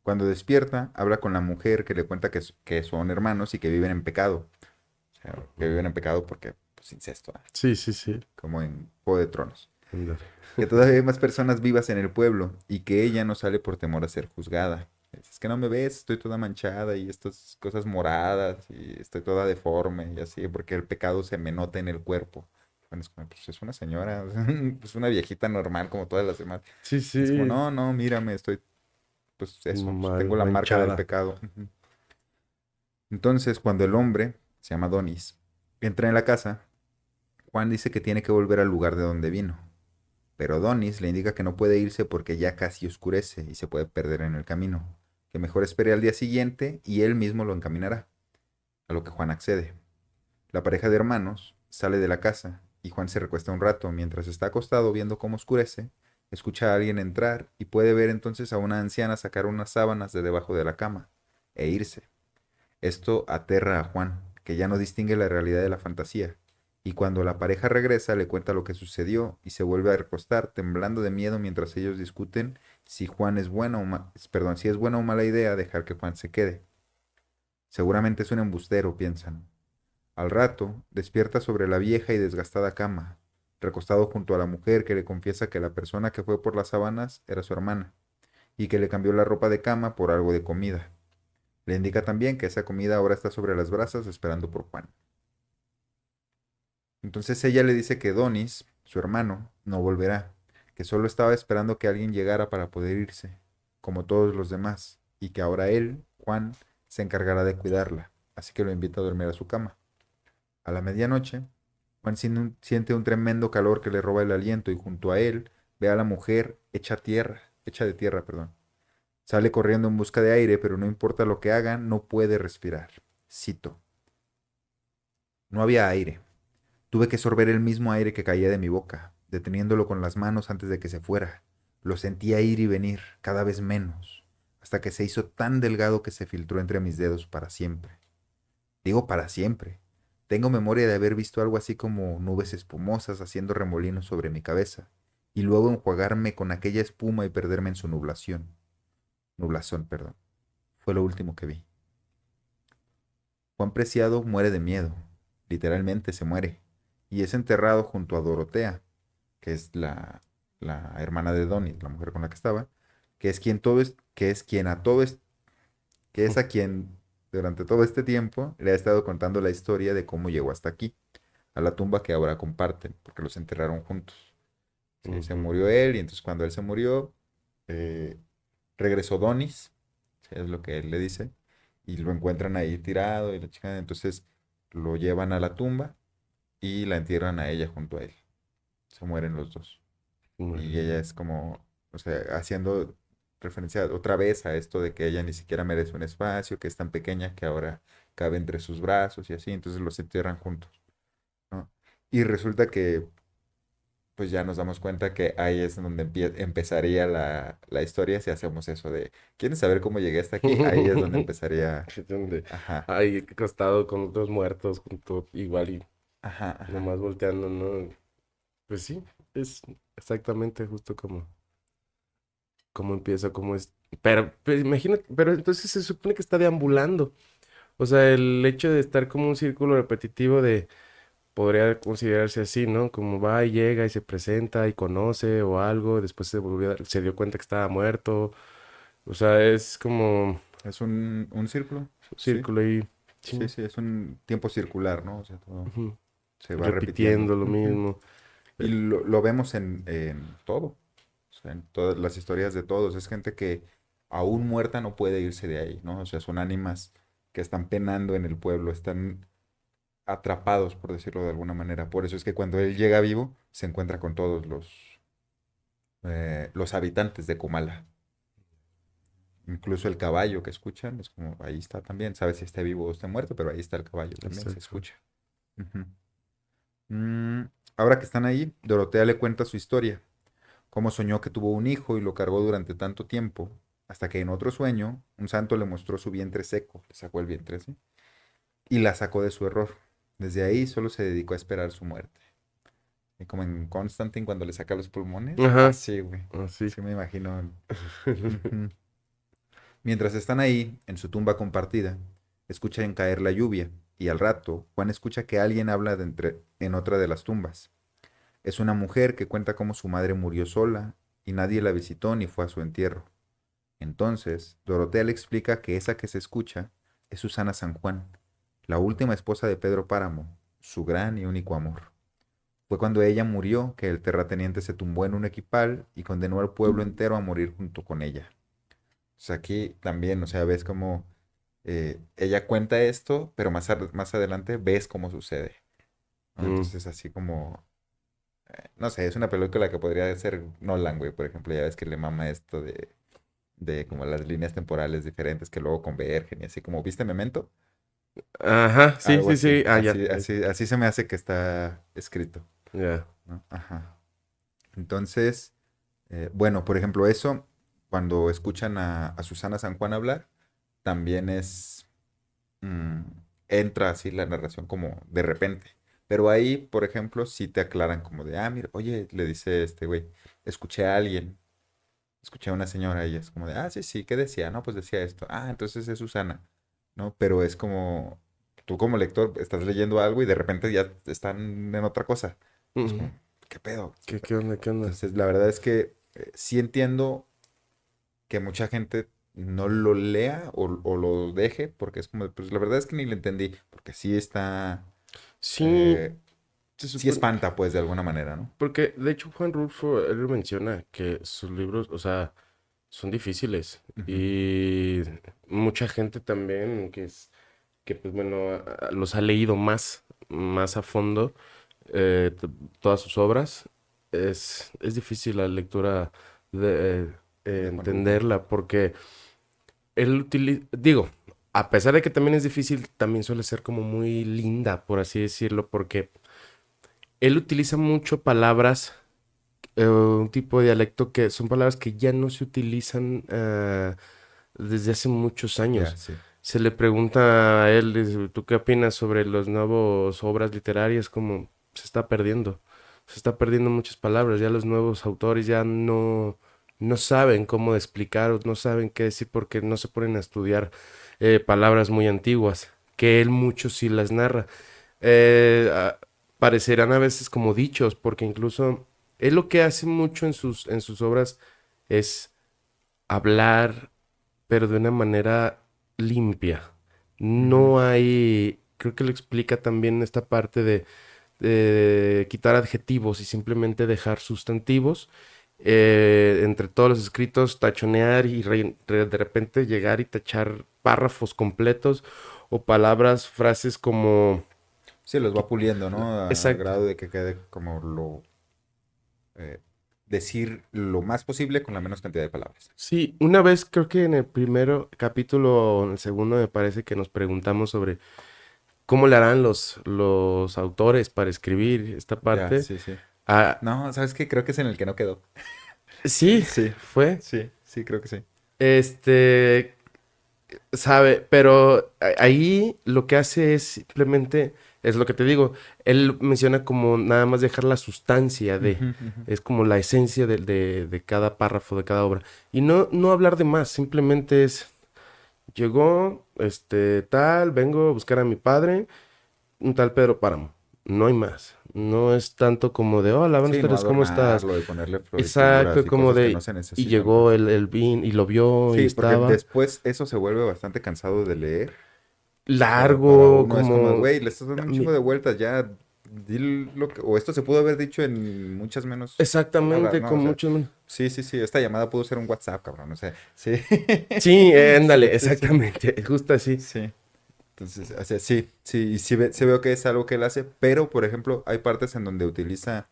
[SPEAKER 1] Cuando despierta, habla con la mujer que le cuenta que son hermanos y que viven en pecado. O sea, que viven en pecado porque, pues, incesto, ¿ah?
[SPEAKER 2] Sí, sí, sí.
[SPEAKER 1] Como en Juego de Tronos.
[SPEAKER 2] Ándale.
[SPEAKER 1] Que todavía hay más personas vivas en el pueblo y que ella no sale por temor a ser juzgada. Es que no me ves, estoy toda manchada y estas cosas moradas y estoy toda deforme y así, porque el pecado se me nota en el cuerpo. Bueno, es como, pues es una señora, es una viejita normal como todas las demás.
[SPEAKER 2] Sí,
[SPEAKER 1] Y es como,
[SPEAKER 2] sí.
[SPEAKER 1] no, no, mírame, estoy, pues eso, pues,
[SPEAKER 2] Mal,
[SPEAKER 1] tengo la marca del
[SPEAKER 2] manchada.
[SPEAKER 1] pecado. Ujú. Entonces, cuando el hombre, se llama Donis, entra en la casa, Juan dice que tiene que volver al lugar de donde vino. Pero Donis le indica que no puede irse porque ya casi oscurece y se puede perder en el camino, que mejor espere al día siguiente y él mismo lo encaminará, a lo que Juan accede. La pareja de hermanos sale de la casa y Juan se recuesta un rato mientras está acostado viendo cómo oscurece, escucha a alguien entrar y puede ver entonces a una anciana sacar unas sábanas de debajo de la cama e irse. Esto aterra a Juan, que ya no distingue la realidad de la fantasía, y cuando la pareja regresa le cuenta lo que sucedió y se vuelve a recostar temblando de miedo mientras ellos discuten si Juan es buena perdón, si es buena o mala idea dejar que Juan se quede. Seguramente es un embustero, piensan. Al rato, despierta sobre la vieja y desgastada cama, recostado junto a la mujer que le confiesa que la persona que fue por las sábanas era su hermana, y que le cambió la ropa de cama por algo de comida. Le indica también que esa comida ahora está sobre las brasas esperando por Juan. Entonces ella le dice que Donis, su hermano, no volverá, que solo estaba esperando que alguien llegara para poder irse, como todos los demás, y que ahora él, Juan, se encargará de cuidarla, así que lo invita a dormir a su cama. A la medianoche, Juan siente un tremendo calor que le roba el aliento y junto a él ve a la mujer hecha de tierra, perdón. Sale corriendo en busca de aire, pero no importa lo que haga, no puede respirar. Cito: no había aire. Tuve que sorber el mismo aire que caía de mi boca, deteniéndolo con las manos antes de que se fuera. Lo sentía ir y venir, cada vez menos, hasta que se hizo tan delgado que se filtró entre mis dedos para siempre. Digo para siempre. Tengo memoria de haber visto algo así como nubes espumosas haciendo remolinos sobre mi cabeza, y luego enjuagarme con aquella espuma y perderme en su nublación. Nublazón, perdón. Fue lo último que vi. Juan Preciado muere de miedo. Literalmente se muere. Y es enterrado junto a Dorotea, que es la hermana de Donnie, la mujer con la que estaba, que es quien a todo es, que es a quien durante todo este tiempo le ha estado contando la historia de cómo llegó hasta aquí, a la tumba que ahora comparten, porque los enterraron juntos. Sí, se
[SPEAKER 2] Ujú.
[SPEAKER 1] murió él y entonces cuando él se murió, eh, regresó Donis, sí, es lo que él le dice, y lo encuentran ahí tirado y la chica, entonces lo llevan a la tumba y la entierran a ella junto a él. Se mueren los dos.
[SPEAKER 2] Muy
[SPEAKER 1] Y ella
[SPEAKER 2] bien.
[SPEAKER 1] es como, o sea, haciendo referencia otra vez a esto de que ella ni siquiera merece un espacio, que es tan pequeña que ahora cabe entre sus brazos y así, entonces los entierran juntos, ¿no? Y resulta que pues ya nos damos cuenta que ahí es donde empezaría la historia si hacemos eso de, ¿quieres saber cómo llegué hasta aquí? Ahí es donde empezaría,
[SPEAKER 2] Donde
[SPEAKER 1] ajá,
[SPEAKER 2] hay acostado con otros muertos, junto, igual y
[SPEAKER 1] ajá, ajá.
[SPEAKER 2] nomás volteando, ¿no? Pues sí, es exactamente justo como empieza, como es. Pero, pues, imagínate, pero entonces se supone que está deambulando. O sea, el hecho de estar como un círculo repetitivo de, podría considerarse así, ¿no? Como va y llega y se presenta y conoce o algo, después se dio cuenta que estaba muerto. O sea, es como
[SPEAKER 1] Es un círculo,
[SPEAKER 2] un
[SPEAKER 1] sí,
[SPEAKER 2] círculo ahí,
[SPEAKER 1] sí,
[SPEAKER 2] sí,
[SPEAKER 1] sí, es un tiempo circular, ¿no? O sea, todo
[SPEAKER 2] ujú,
[SPEAKER 1] se va repitiendo.
[SPEAKER 2] repitiendo lo
[SPEAKER 1] Ujú.
[SPEAKER 2] mismo.
[SPEAKER 1] Y
[SPEAKER 2] Eh,
[SPEAKER 1] lo vemos en todo, o sea, en todas las historias de todos. Es gente que aún muerta no puede irse de ahí, ¿no? O sea, son ánimas que están penando en el pueblo, están atrapados, por decirlo de alguna manera. Por eso es que cuando él llega vivo, se encuentra con todos los habitantes de Comala. Incluso el caballo que escuchan, es como, ahí está también. Sabes si está vivo o está muerto, pero ahí está el caballo también, se
[SPEAKER 2] Exacto.
[SPEAKER 1] escucha. Ujú. Mm, ahora que están ahí, Dorotea le cuenta su historia, cómo soñó que tuvo un hijo y lo cargó durante tanto tiempo, hasta que en otro sueño un santo le mostró su vientre seco, le sacó el vientre, ¿sí? Y la sacó de su error. Desde ahí solo se dedicó a esperar su muerte. Y como en Constantine cuando le saca los pulmones,
[SPEAKER 2] Ajá,
[SPEAKER 1] así, güey.
[SPEAKER 2] así.
[SPEAKER 1] Sí me imagino. Ujú. Mientras están ahí, en su tumba compartida, escuchan caer la lluvia, y al rato, Juan escucha que alguien habla en otra de las tumbas. Es una mujer que cuenta cómo su madre murió sola y nadie la visitó ni fue a su entierro. Entonces, Dorotea le explica que esa que se escucha es Susana San Juan, la última esposa de Pedro Páramo, su gran y único amor. Fue cuando ella murió que el terrateniente se tumbó en un equipal y condenó al pueblo entero a morir junto con ella. O sea, aquí también, o sea, ves cómo ella cuenta esto, pero más adelante ves cómo sucede, ¿no?
[SPEAKER 2] Mm,
[SPEAKER 1] Entonces, así como, no sé, es una película que podría ser Nolan, güey, por ejemplo, ya ves que le mama esto de como las líneas temporales diferentes que luego convergen y así como, ¿viste Memento?
[SPEAKER 2] ajá, sí,
[SPEAKER 1] Algo
[SPEAKER 2] sí,
[SPEAKER 1] así,
[SPEAKER 2] sí. Ah, ya.
[SPEAKER 1] así se me hace que está escrito,
[SPEAKER 2] Ya.
[SPEAKER 1] ¿no? Ajá. Entonces, bueno, por ejemplo, eso, cuando escuchan a Susana San Juan hablar, también mm, entra así la narración como de repente. Pero ahí, por ejemplo, sí te aclaran como de, ah, mira, oye, le dice este güey, escuché a alguien, escuché a una señora y es como de, ah, sí, sí, ¿qué decía? No, pues decía esto. Ah, entonces es Susana, ¿no? Pero es como, tú como lector estás leyendo algo y de repente ya están en otra cosa. Es
[SPEAKER 2] Ujú.
[SPEAKER 1] como, ¿qué pedo?
[SPEAKER 2] ¿Qué onda? ¿Qué onda?
[SPEAKER 1] Entonces, la verdad es que sí entiendo que mucha gente no lo lea o lo deje, porque es como, pues la verdad es que ni lo entendí, porque sí está,
[SPEAKER 2] Sí,
[SPEAKER 1] eh,
[SPEAKER 2] se
[SPEAKER 1] sí
[SPEAKER 2] supone.
[SPEAKER 1] espanta, pues, de alguna manera, ¿no?
[SPEAKER 2] Porque de hecho Juan Rulfo, él menciona que sus libros, o sea, son difíciles.
[SPEAKER 1] Ujú.
[SPEAKER 2] Y mucha gente también que pues bueno, los ha leído más a fondo, todas sus obras. Es difícil la lectura de
[SPEAKER 1] De Juan Rulfo.
[SPEAKER 2] entenderla porque él utiliza, digo, a pesar de que también es difícil, también suele ser como muy linda, por así decirlo, porque él utiliza mucho palabras, un tipo de dialecto que son palabras que ya no se utilizan desde hace muchos
[SPEAKER 1] Ya,
[SPEAKER 2] años.
[SPEAKER 1] sí.
[SPEAKER 2] Se le pregunta a él, dice, ¿tú qué opinas sobre las nuevas obras literarias? Como se está perdiendo. Se está perdiendo muchas palabras. Ya los nuevos autores ya no saben cómo explicar o no saben qué decir porque no se ponen a estudiar palabras muy antiguas, que él mucho sí las narra. Eh, a- Parecerán a veces como dichos, porque incluso él lo que hace mucho en sus obras es hablar pero de una manera limpia.
[SPEAKER 1] Ujú.
[SPEAKER 2] No hay, creo que lo explica también esta parte de quitar adjetivos y simplemente dejar sustantivos. Entre todos los escritos, tachonear y de repente llegar y tachar párrafos completos o palabras, frases como...
[SPEAKER 1] Sí, los va
[SPEAKER 2] que-
[SPEAKER 1] puliendo, ¿no? Al
[SPEAKER 2] Exacto.
[SPEAKER 1] grado de que quede como eh, decir lo más posible con la menos cantidad de palabras.
[SPEAKER 2] Sí, una vez creo que en el primer capítulo o en el segundo me parece que nos preguntamos sobre ¿cómo le harán los autores para escribir esta
[SPEAKER 1] Ya,
[SPEAKER 2] parte?
[SPEAKER 1] sí, sí.
[SPEAKER 2] Ah,
[SPEAKER 1] No, ¿sabes qué? Creo que es en el que no quedó.
[SPEAKER 2] sí,
[SPEAKER 1] Sí,
[SPEAKER 2] fue.
[SPEAKER 1] sí, sí, creo que sí.
[SPEAKER 2] Este, sabe, pero ahí lo que hace es simplemente, es lo que te digo, él menciona como nada más dejar la sustancia de,
[SPEAKER 1] Ujú, ujú.
[SPEAKER 2] es como la esencia de cada párrafo, de cada obra. Y no hablar de más, simplemente es, llegó, tal, vengo a buscar a mi padre, un tal Pedro Páramo. No hay más. No es tanto como de, hola, buenas
[SPEAKER 1] Sí, no
[SPEAKER 2] tardes, ¿cómo estás?
[SPEAKER 1] adornarlo y ponerle florituras
[SPEAKER 2] Exacto,
[SPEAKER 1] y
[SPEAKER 2] como
[SPEAKER 1] cosas que no
[SPEAKER 2] de,
[SPEAKER 1] se
[SPEAKER 2] y
[SPEAKER 1] necesitan,
[SPEAKER 2] llegó
[SPEAKER 1] pues.
[SPEAKER 2] el vin y lo vio y
[SPEAKER 1] Sí, porque
[SPEAKER 2] estaba
[SPEAKER 1] después eso se vuelve bastante cansado de leer. Para
[SPEAKER 2] largo,
[SPEAKER 1] uno es como,
[SPEAKER 2] como,
[SPEAKER 1] güey, le estás dando un chingo de vueltas, ya, di lo que, o esto se pudo haber dicho en muchas menos palabras,
[SPEAKER 2] exactamente,
[SPEAKER 1] ¿no?
[SPEAKER 2] con
[SPEAKER 1] O sea,
[SPEAKER 2] muchos...
[SPEAKER 1] sí, sí, sí, esta llamada pudo ser un WhatsApp, cabrón, o sea, sí,
[SPEAKER 2] Sí,
[SPEAKER 1] sí,
[SPEAKER 2] ándale,
[SPEAKER 1] sí, sí,
[SPEAKER 2] exactamente, justo así.
[SPEAKER 1] sí. Entonces, o sea, sí, sí, y sí, sí veo que es algo que él hace, pero, por ejemplo, hay partes en donde utiliza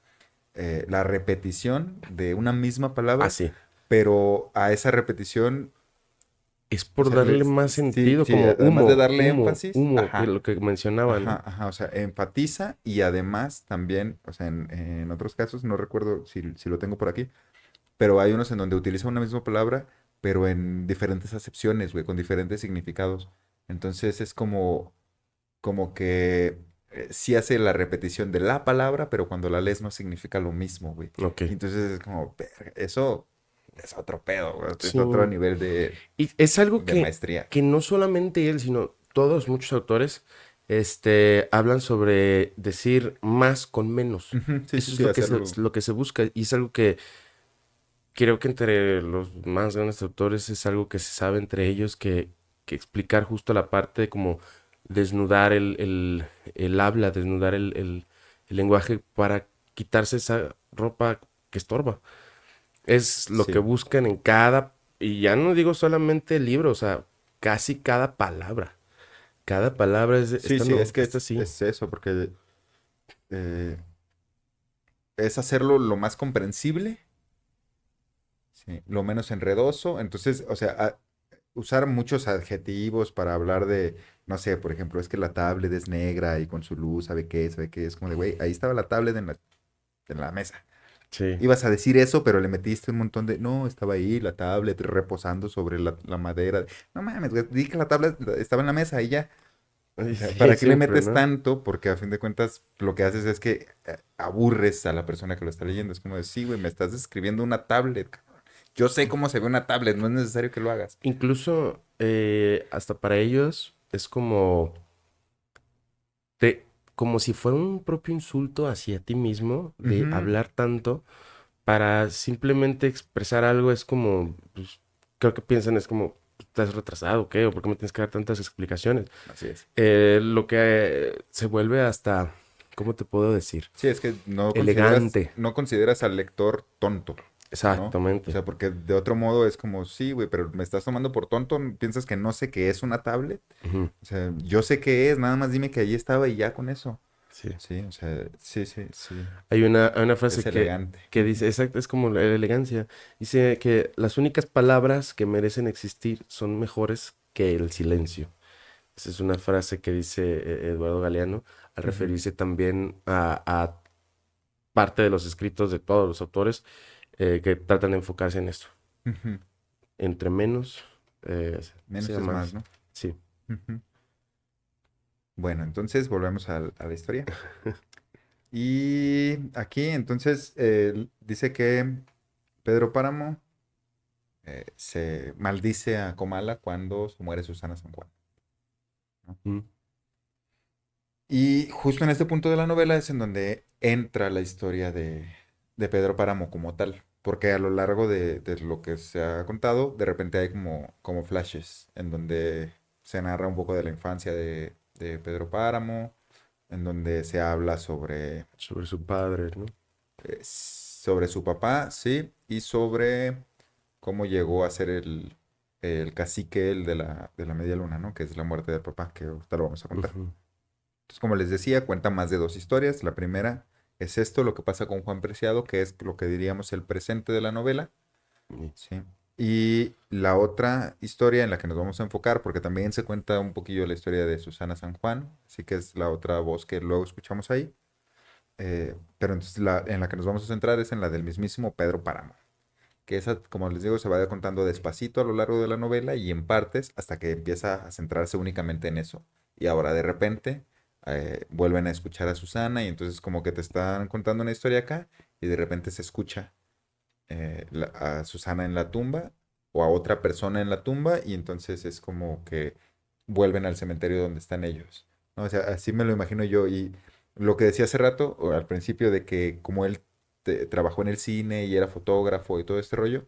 [SPEAKER 1] la repetición de una misma palabra,
[SPEAKER 2] Así.
[SPEAKER 1] pero a esa repetición,
[SPEAKER 2] Es
[SPEAKER 1] o
[SPEAKER 2] por
[SPEAKER 1] sea,
[SPEAKER 2] darle más
[SPEAKER 1] sí,
[SPEAKER 2] sentido,
[SPEAKER 1] sí,
[SPEAKER 2] como
[SPEAKER 1] además de
[SPEAKER 2] humo,
[SPEAKER 1] darle
[SPEAKER 2] humo,
[SPEAKER 1] énfasis,
[SPEAKER 2] humo, que
[SPEAKER 1] ajá,
[SPEAKER 2] lo que mencionaba, ¿no?
[SPEAKER 1] ajá, ajá, o sea, enfatiza y además también, o sea, en otros casos, no recuerdo si lo tengo por aquí, pero hay unos en donde utiliza una misma palabra, pero en diferentes acepciones, güey, con diferentes significados. Entonces es como que sí hace la repetición de la palabra, pero cuando la lees no significa lo mismo, güey.
[SPEAKER 2] Ok.
[SPEAKER 1] Y entonces es como, "Verga, eso es otro pedo, güey, es
[SPEAKER 2] Sí.
[SPEAKER 1] otro nivel
[SPEAKER 2] Y es algo
[SPEAKER 1] de maestría.
[SPEAKER 2] que no solamente él, sino todos, muchos autores, hablan sobre decir más con menos.
[SPEAKER 1] Ujú, sí, sí,
[SPEAKER 2] Eso es
[SPEAKER 1] sí, hacerlo.
[SPEAKER 2] lo que se busca y es algo que creo que entre los más grandes autores es algo que se sabe entre ellos que explicar justo la parte de como desnudar el habla, desnudar el lenguaje para quitarse esa ropa que estorba. Es lo que
[SPEAKER 1] Sí.
[SPEAKER 2] buscan en cada, y ya no digo solamente el libro, o sea, casi cada palabra. Cada palabra es,
[SPEAKER 1] Sí,
[SPEAKER 2] esta
[SPEAKER 1] sí,
[SPEAKER 2] no,
[SPEAKER 1] es que
[SPEAKER 2] esta sí.
[SPEAKER 1] es eso, porque eh, es hacerlo lo más comprensible, sí, lo menos enredoso. Entonces, o sea, usar muchos adjetivos para hablar de, no sé, por ejemplo, es que la tablet es negra y con su luz, sabe qué, es como de, güey, ahí estaba la tablet en la mesa.
[SPEAKER 2] Sí.
[SPEAKER 1] Ibas a decir eso, pero le metiste un montón de, no, estaba ahí la tablet reposando sobre la madera. No mames, güey, di que la tablet estaba en la mesa y ya. O
[SPEAKER 2] Ay,
[SPEAKER 1] sea,
[SPEAKER 2] sí,
[SPEAKER 1] ¿para qué le
[SPEAKER 2] siempre,
[SPEAKER 1] metes
[SPEAKER 2] ¿no?
[SPEAKER 1] tanto? Porque a fin de cuentas lo que haces es que aburres a la persona que lo está leyendo. Es como de, sí, güey, me estás describiendo una tablet, cabrón. Yo sé cómo se ve una tablet, no es necesario que lo hagas.
[SPEAKER 2] Incluso hasta para ellos es como, te, como si fuera un propio insulto hacia ti mismo de
[SPEAKER 1] Ujú,
[SPEAKER 2] hablar tanto para simplemente expresar algo. Es como, pues, creo que piensan, es como, ¿estás retrasado o qué? ¿O por qué me tienes que dar tantas explicaciones?
[SPEAKER 1] así es.
[SPEAKER 2] Lo que se vuelve hasta, ¿cómo te puedo decir?
[SPEAKER 1] Sí, es que no consideras,
[SPEAKER 2] Elegante.
[SPEAKER 1] no consideras al lector tonto, ¿no? O
[SPEAKER 2] Exactamente.
[SPEAKER 1] sea, porque de otro modo es como, sí, güey, pero me estás tomando por tonto, piensas que no sé qué es una tablet.
[SPEAKER 2] Ujú.
[SPEAKER 1] O sea, yo sé qué es, nada más dime que allí estaba y ya con eso.
[SPEAKER 2] Sí.
[SPEAKER 1] Sí, o sea, sí, sí, sí.
[SPEAKER 2] Hay una
[SPEAKER 1] Es
[SPEAKER 2] frase
[SPEAKER 1] elegante.
[SPEAKER 2] que dice, exacto, es como la elegancia. Dice que las únicas palabras que merecen existir son mejores que el silencio. Esa es una frase que dice Eduardo Galeano al
[SPEAKER 1] Ujú,
[SPEAKER 2] referirse también a parte de los escritos de todos los autores que tratan de enfocarse en esto.
[SPEAKER 1] ujú.
[SPEAKER 2] Entre menos,
[SPEAKER 1] Menos
[SPEAKER 2] sea
[SPEAKER 1] es más,
[SPEAKER 2] más.
[SPEAKER 1] ¿no?
[SPEAKER 2] Sí.
[SPEAKER 1] Ujú. Bueno, entonces volvemos a la historia. Y aquí entonces dice que Pedro Páramo se maldice a Comala cuando se muere Susana San Juan, ¿no?
[SPEAKER 2] Mm,
[SPEAKER 1] Y justo en este punto de la novela es en donde entra la historia de Pedro Páramo como tal, porque a lo largo de lo que se ha contado, de repente hay como flashes en donde se narra un poco de la infancia de Pedro Páramo, en donde se habla
[SPEAKER 2] sobre su padre, ¿no?
[SPEAKER 1] sobre su papá, sí, y sobre cómo llegó a ser el cacique él de la Media Luna, ¿no? Que es la muerte del papá, que ahorita lo vamos a contar.
[SPEAKER 2] Ujú.
[SPEAKER 1] Entonces, como les decía, cuenta más de dos historias. La primera es esto, lo que pasa con Juan Preciado, que es lo que diríamos el presente de la novela,
[SPEAKER 2] Y-
[SPEAKER 1] ¿sí? Y la otra historia en la que nos vamos a enfocar, porque también se cuenta un poquillo la historia de Susana San Juan, así que es la otra voz que luego escuchamos ahí, Pero entonces en la que nos vamos a centrar es en la del mismísimo Pedro Páramo, que esa, como les digo, se va contando despacito a lo largo de la novela y en partes hasta que empieza a centrarse únicamente en eso. Y ahora de repente vuelven a escuchar a Susana y entonces como que te están contando una historia acá y de repente se escucha a Susana en la tumba o a otra persona en la tumba y entonces es como que vuelven al cementerio donde están ellos, ¿no? O sea, así me lo imagino yo y lo que decía hace rato, o al principio de que como él trabajó en el cine y era fotógrafo y todo este rollo,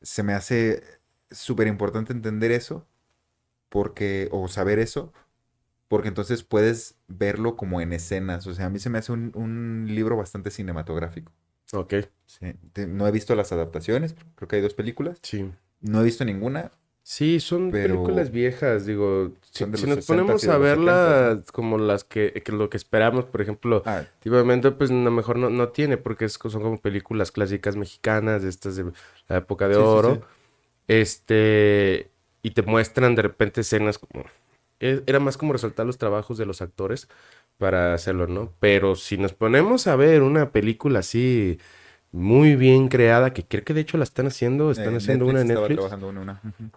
[SPEAKER 1] se me hace súper importante entender eso porque, o saber eso, porque entonces puedes verlo como en escenas. O sea, a mí se me hace un libro bastante cinematográfico.
[SPEAKER 2] Ok,
[SPEAKER 1] Sí. No he visto las adaptaciones, creo que hay dos películas.
[SPEAKER 2] sí.
[SPEAKER 1] No he visto ninguna,
[SPEAKER 2] Sí, son películas
[SPEAKER 1] pero
[SPEAKER 2] viejas, digo, si,
[SPEAKER 1] son de
[SPEAKER 2] si
[SPEAKER 1] los
[SPEAKER 2] nos
[SPEAKER 1] 60 y
[SPEAKER 2] ponemos
[SPEAKER 1] de
[SPEAKER 2] a
[SPEAKER 1] los 70, ¿no?
[SPEAKER 2] verlas como las que lo que esperamos, por ejemplo,
[SPEAKER 1] Ah,
[SPEAKER 2] últimamente pues a lo mejor no tiene, porque son como películas clásicas mexicanas, de estas de la época de
[SPEAKER 1] sí, sí,
[SPEAKER 2] oro,
[SPEAKER 1] sí.
[SPEAKER 2] y te muestran de repente escenas como, era más como resaltar los trabajos de los actores para hacerlo, ¿no? Pero si nos ponemos a ver una película así muy bien creada, que creo que de hecho la están haciendo una
[SPEAKER 1] Netflix
[SPEAKER 2] en
[SPEAKER 1] estaba
[SPEAKER 2] Netflix.
[SPEAKER 1] trabajando en una, ujú,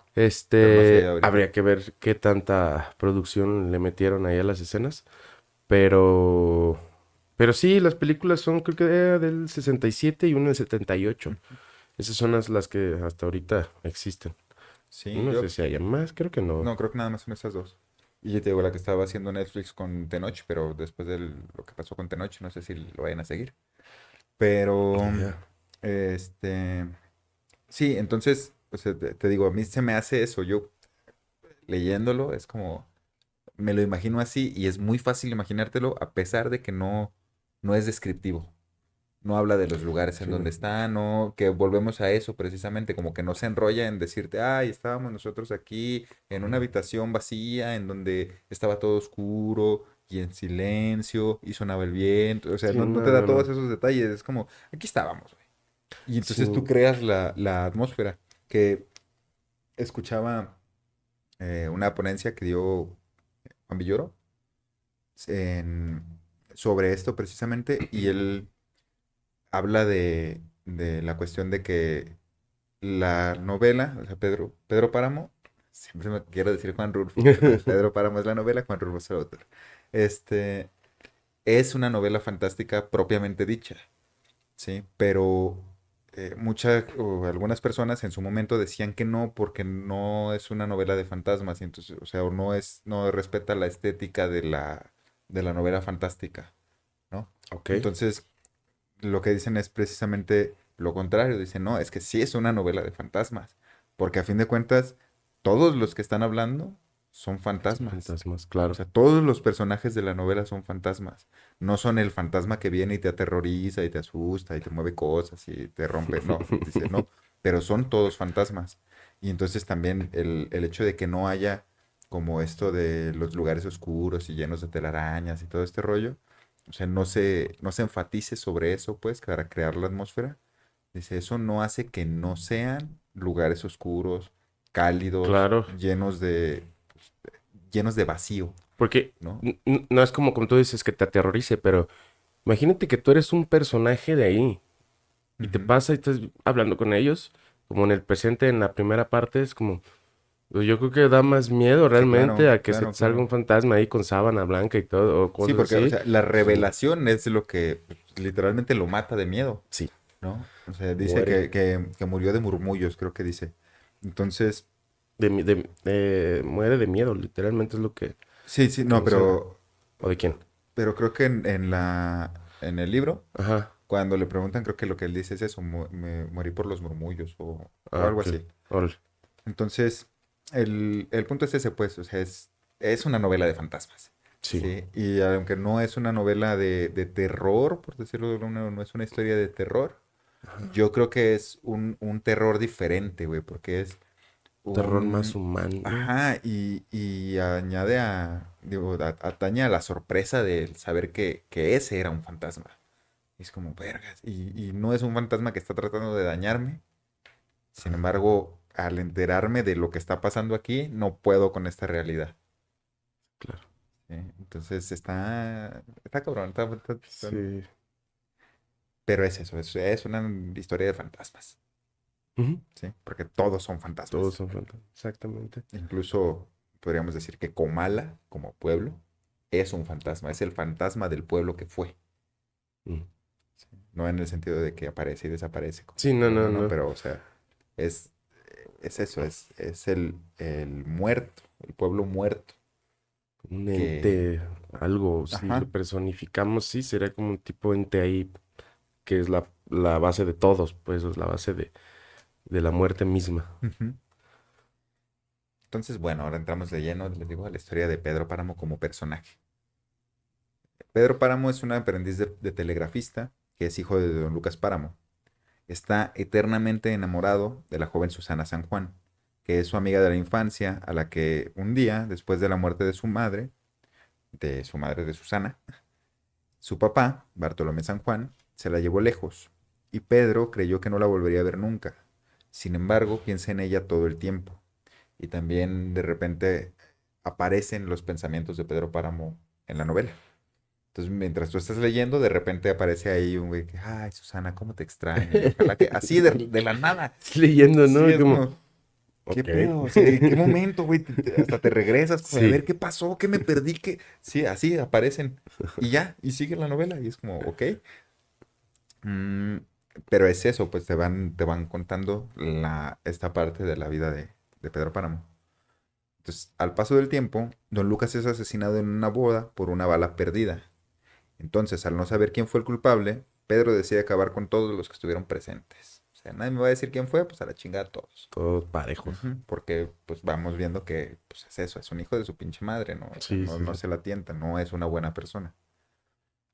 [SPEAKER 1] pero no sé ahorita.
[SPEAKER 2] Habría que ver qué tanta producción le metieron ahí a las escenas, pero, pero sí, las películas son, creo que era del 67 y una del 78.
[SPEAKER 1] Ujú.
[SPEAKER 2] Esas son las que hasta ahorita existen.
[SPEAKER 1] Sí,
[SPEAKER 2] No sé
[SPEAKER 1] yo
[SPEAKER 2] si haya más, creo que no.
[SPEAKER 1] no creo que nada más son esas dos. Y yo te digo, la que estaba haciendo Netflix con Tenoch, pero después de lo que pasó con Tenoch, no sé si lo vayan a seguir. Pero,
[SPEAKER 2] Ni idea.
[SPEAKER 1] este, sí, entonces, o sea, te digo, a mí se me hace eso. Yo leyéndolo es como, me lo imagino así y es muy fácil imaginártelo a pesar de que no es descriptivo. No habla de los lugares en
[SPEAKER 2] Sí.
[SPEAKER 1] donde está, no, que volvemos a eso precisamente, como que no se enrolla en decirte, ay, estábamos nosotros aquí en una habitación vacía en donde estaba todo oscuro y en silencio y sonaba el viento, o sea,
[SPEAKER 2] Sí,
[SPEAKER 1] no te
[SPEAKER 2] no,
[SPEAKER 1] da
[SPEAKER 2] no,
[SPEAKER 1] todos
[SPEAKER 2] no.
[SPEAKER 1] esos detalles, es como, aquí estábamos, güey. Y
[SPEAKER 2] Sí,
[SPEAKER 1] entonces tú creas la atmósfera, que escuchaba una ponencia que dio Juan Villoro en- sobre esto precisamente y él habla de la cuestión de que la novela, o sea, Pedro Páramo, siempre me quiero decir Juan Rulfo, pero no, Pedro Páramo es la novela, Juan Rulfo es el autor. Este, es una novela fantástica propiamente dicha, ¿sí? Pero muchas o algunas personas en su momento decían que no porque no es una novela de fantasmas, y entonces, o sea, o no respeta la estética de la novela fantástica, ¿no?
[SPEAKER 2] ok.
[SPEAKER 1] Entonces, lo que dicen es precisamente lo contrario. Dicen, no, es que sí es una novela de fantasmas. Porque a fin de cuentas, todos los que están hablando son
[SPEAKER 2] Son
[SPEAKER 1] fantasmas.
[SPEAKER 2] fantasmas,
[SPEAKER 1] O
[SPEAKER 2] claro.
[SPEAKER 1] sea, todos los personajes de la novela son fantasmas. No son el fantasma que viene y te aterroriza y te asusta y te mueve cosas y te rompe. No, dice, no. Pero son todos fantasmas. Y entonces también el hecho de que no haya como esto de los lugares oscuros y llenos de telarañas y todo este rollo, o sea, no se enfatice sobre eso, pues, para crear la atmósfera. Dice, eso no hace que no sean lugares oscuros, cálidos,
[SPEAKER 2] Claro.
[SPEAKER 1] llenos de vacío,
[SPEAKER 2] Porque
[SPEAKER 1] ¿no?
[SPEAKER 2] no es como tú dices que te aterrorice, pero imagínate que tú eres un personaje de ahí y te
[SPEAKER 1] Ujú.
[SPEAKER 2] pasa y estás hablando con ellos, como en el presente, en la primera parte, es como, pues, yo creo que da más miedo
[SPEAKER 1] Sí,
[SPEAKER 2] realmente
[SPEAKER 1] claro,
[SPEAKER 2] a que se te
[SPEAKER 1] claro,
[SPEAKER 2] salga un
[SPEAKER 1] claro.
[SPEAKER 2] fantasma ahí con sábana blanca y todo, o
[SPEAKER 1] Sí,
[SPEAKER 2] cosas
[SPEAKER 1] porque, o
[SPEAKER 2] así.
[SPEAKER 1] sea, la
[SPEAKER 2] Pues,
[SPEAKER 1] revelación es lo que pues, literalmente lo mata de miedo,
[SPEAKER 2] sí,
[SPEAKER 1] ¿no? O sea, dice
[SPEAKER 2] muere.
[SPEAKER 1] que murió de murmullos, creo que dice. Entonces,
[SPEAKER 2] Muere de miedo, literalmente es
[SPEAKER 1] sí, sí,
[SPEAKER 2] lo que
[SPEAKER 1] no,
[SPEAKER 2] menciona. ¿O de quién?
[SPEAKER 1] pero creo que en el libro
[SPEAKER 2] Ajá.
[SPEAKER 1] cuando le preguntan, creo que lo que él dice es eso, me morí por los murmullos o
[SPEAKER 2] Ah,
[SPEAKER 1] algo
[SPEAKER 2] ok.
[SPEAKER 1] así.
[SPEAKER 2] Órale.
[SPEAKER 1] Entonces, el punto es ese, pues, o sea, es una novela de fantasmas,
[SPEAKER 2] Sí.
[SPEAKER 1] ¿sí? Y aunque no es una novela de terror, por decirlo de alguna manera, no es una historia de terror, yo creo que es un terror diferente, güey, porque es
[SPEAKER 2] Terror más
[SPEAKER 1] un...
[SPEAKER 2] humano.
[SPEAKER 1] Ajá, y añade digo, atañe a la sorpresa de saber que ese era un fantasma. Y es como, vergas. Y no es un fantasma que está tratando de dañarme. Sin embargo, al enterarme de lo que está pasando aquí, no puedo con esta realidad.
[SPEAKER 2] Claro.
[SPEAKER 1] ¿Sí? Entonces está cabrón.
[SPEAKER 2] Sí.
[SPEAKER 1] Pero es eso, es una historia de fantasmas,
[SPEAKER 2] Ujú.
[SPEAKER 1] ¿sí? Porque todos son
[SPEAKER 2] Todos
[SPEAKER 1] fantasmas.
[SPEAKER 2] son fantasmas. Exactamente.
[SPEAKER 1] Incluso podríamos decir que Comala, como pueblo, es un fantasma, es el fantasma del pueblo que fue.
[SPEAKER 2] Mm.
[SPEAKER 1] ¿Sí? No en el sentido de que aparece y desaparece como
[SPEAKER 2] Sí,
[SPEAKER 1] un
[SPEAKER 2] no, no,
[SPEAKER 1] pueblo, ¿no?
[SPEAKER 2] no.
[SPEAKER 1] Pero, o sea, es, es eso, es el muerto, el pueblo muerto,
[SPEAKER 2] Un
[SPEAKER 1] que,
[SPEAKER 2] ente, algo, si lo
[SPEAKER 1] ajá,
[SPEAKER 2] personificamos, sí, sería como un tipo ente ahí, que es la base de todos, pues, es la base de la muerte misma.
[SPEAKER 1] ujú. Entonces, bueno, ahora entramos de lleno, les digo, a la historia de Pedro Páramo como personaje. Pedro Páramo es un aprendiz de telegrafista que es hijo de don Lucas Páramo. Está eternamente enamorado de la joven Susana San Juan, que es su amiga de la infancia, a la que un día, después de la muerte de su madre de Susana, su papá, Bartolomé San Juan, se la llevó lejos, y Pedro creyó que no la volvería a ver nunca. Sin embargo, piensa en ella todo el tiempo, y también de repente aparecen los pensamientos de Pedro Páramo en la novela. Entonces, mientras tú estás leyendo, de repente aparece ahí un güey que, ay, Susana, cómo te extraño. Y ojalá que, así de la nada.
[SPEAKER 2] Leyendo,
[SPEAKER 1] Sí,
[SPEAKER 2] ¿no?
[SPEAKER 1] es
[SPEAKER 2] Como,
[SPEAKER 1] como, ¿qué
[SPEAKER 2] ok.
[SPEAKER 1] pedo? O sea, ¿en qué momento, güey? Hasta te regresas, como, a ver
[SPEAKER 2] Sí.
[SPEAKER 1] qué pasó, qué me perdí, que sí, así aparecen. Y ya, y sigue la novela. Y es como, ok. Mm, pero es eso, pues te van contando esta parte de la vida de Pedro Páramo. Entonces, al paso del tiempo, don Lucas es asesinado en una boda por una bala perdida. Entonces, al no saber quién fue el culpable, Pedro decide acabar con todos los que estuvieron presentes. O sea, nadie me va a decir quién fue, pues a la chingada a todos.
[SPEAKER 2] Todos parejos.
[SPEAKER 1] Ujú. Porque pues vamos viendo que pues, es eso, es un hijo de su pinche madre, ¿no? O sea,
[SPEAKER 2] Sí,
[SPEAKER 1] no,
[SPEAKER 2] sí,
[SPEAKER 1] no
[SPEAKER 2] sí.
[SPEAKER 1] se la tienta, no es una buena persona.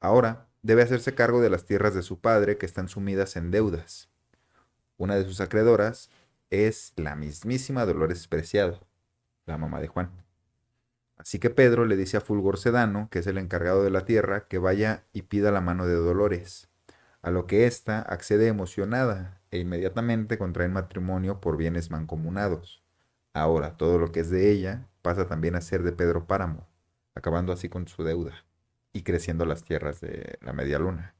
[SPEAKER 1] Ahora, debe hacerse cargo de las tierras de su padre que están sumidas en deudas. Una de sus acreedoras es la mismísima Dolores Preciado, la mamá de Juan. Así que Pedro le dice a Fulgor Sedano, que es el encargado de la tierra, que vaya y pida la mano de Dolores, a lo que ésta accede emocionada e inmediatamente contraen matrimonio por bienes mancomunados. Ahora, todo lo que es de ella pasa también a ser de Pedro Páramo, acabando así con su deuda y creciendo las tierras de la Media Luna.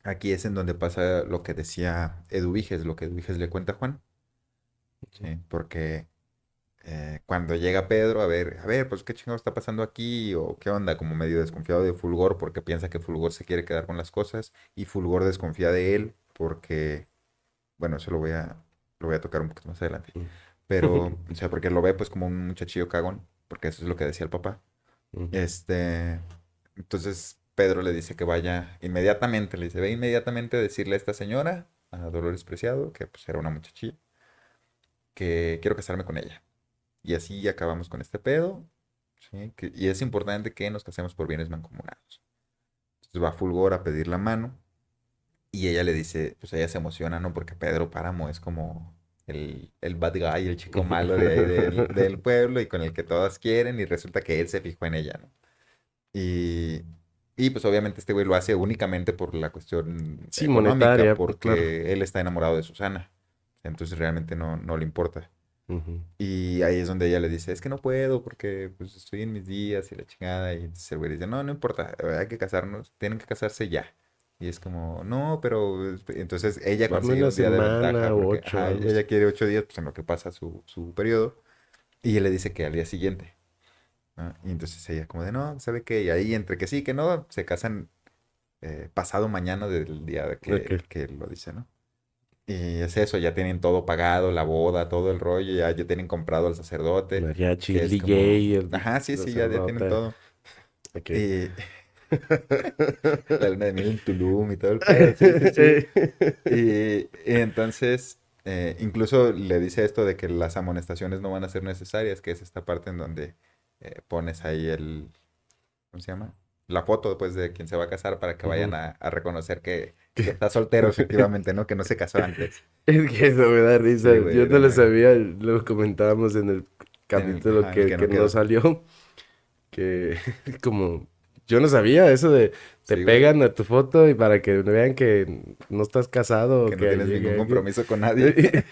[SPEAKER 1] Aquí es en donde pasa lo que decía Eduviges, lo que Eduviges le cuenta a Juan, ¿sí? Porque cuando llega Pedro a ver, pues qué chingado está pasando aquí o qué onda, como medio desconfiado de Fulgor porque piensa que Fulgor se quiere quedar con las cosas y Fulgor desconfía de él porque, bueno, eso lo voy a tocar un poquito más adelante,
[SPEAKER 2] Mm.
[SPEAKER 1] pero, o sea, porque lo ve pues como un muchachillo cagón, porque eso es lo que decía el papá.
[SPEAKER 2] Mm.
[SPEAKER 1] Este, entonces Pedro le dice que vaya inmediatamente, le dice, ve inmediatamente a decirle a esta señora, a Dolores Preciado, que pues era una muchachilla, que quiero casarme con ella. Y así acabamos con este pedo. ¿Sí? Y es importante que nos casemos por bienes mancomunados. Entonces va Fulgor a pedir la mano y ella le dice, pues ella se emociona, ¿no? Porque Pedro Páramo es como el bad guy, el chico malo de ahí del pueblo y con el que todas quieren y resulta que él se fijó en ella, ¿no? Y, y pues obviamente este güey lo hace únicamente por la cuestión
[SPEAKER 2] Sí,
[SPEAKER 1] económica,
[SPEAKER 2] monetaria, pues claro.
[SPEAKER 1] porque él está enamorado de Susana. Entonces realmente no le importa.
[SPEAKER 2] Ujú.
[SPEAKER 1] Y ahí es donde ella le dice, es que no puedo porque pues estoy en mis días y la chingada. Y entonces el güey dice, no, no importa, hay que casarnos, tienen que casarse ya. Y es como, no, pero entonces ella
[SPEAKER 2] Dame
[SPEAKER 1] consigue
[SPEAKER 2] una
[SPEAKER 1] un día de ventaja
[SPEAKER 2] semana o
[SPEAKER 1] porque
[SPEAKER 2] ocho,
[SPEAKER 1] ajá,
[SPEAKER 2] algo así.
[SPEAKER 1] ella quiere 8 días, pues en lo que pasa su periodo. Y él le dice que al día siguiente. ¿No? Y entonces ella como de, no, ¿sabe qué? Y ahí entre que sí, que no, se casan pasado mañana del día de
[SPEAKER 2] Ok.
[SPEAKER 1] que lo dice, ¿no? Y es eso, ya tienen todo pagado, la boda, todo el rollo, ya tienen comprado al sacerdote,
[SPEAKER 2] Mariachi,
[SPEAKER 1] que
[SPEAKER 2] el
[SPEAKER 1] es como,
[SPEAKER 2] DJ, el
[SPEAKER 1] ajá, sí, sí, ya tienen
[SPEAKER 2] sacerdote.
[SPEAKER 1] todo.
[SPEAKER 2] Ok.
[SPEAKER 1] Y la luna de miel en Tulum y todo el pedo, sí, sí, sí. Y entonces, incluso le dice esto de que las amonestaciones no van a ser necesarias, que es esta parte en donde pones ahí ¿cómo se llama? La foto, pues, de quien se va a casar para que vayan
[SPEAKER 2] Ujú.
[SPEAKER 1] a reconocer que está soltero, efectivamente, ¿no? Que no se casó antes.
[SPEAKER 2] Es que eso me da risa.
[SPEAKER 1] Sí,
[SPEAKER 2] Yo
[SPEAKER 1] güey,
[SPEAKER 2] no lo sabía, lo comentábamos en el capítulo
[SPEAKER 1] ajá, el que
[SPEAKER 2] que
[SPEAKER 1] no
[SPEAKER 2] no
[SPEAKER 1] quedó.
[SPEAKER 2] salió, que como yo no sabía eso de te
[SPEAKER 1] Sí, güey,
[SPEAKER 2] pegan a tu foto y para que vean que no estás casado o
[SPEAKER 1] que no
[SPEAKER 2] que
[SPEAKER 1] tienes ningún
[SPEAKER 2] llegue alguien.
[SPEAKER 1] compromiso con nadie.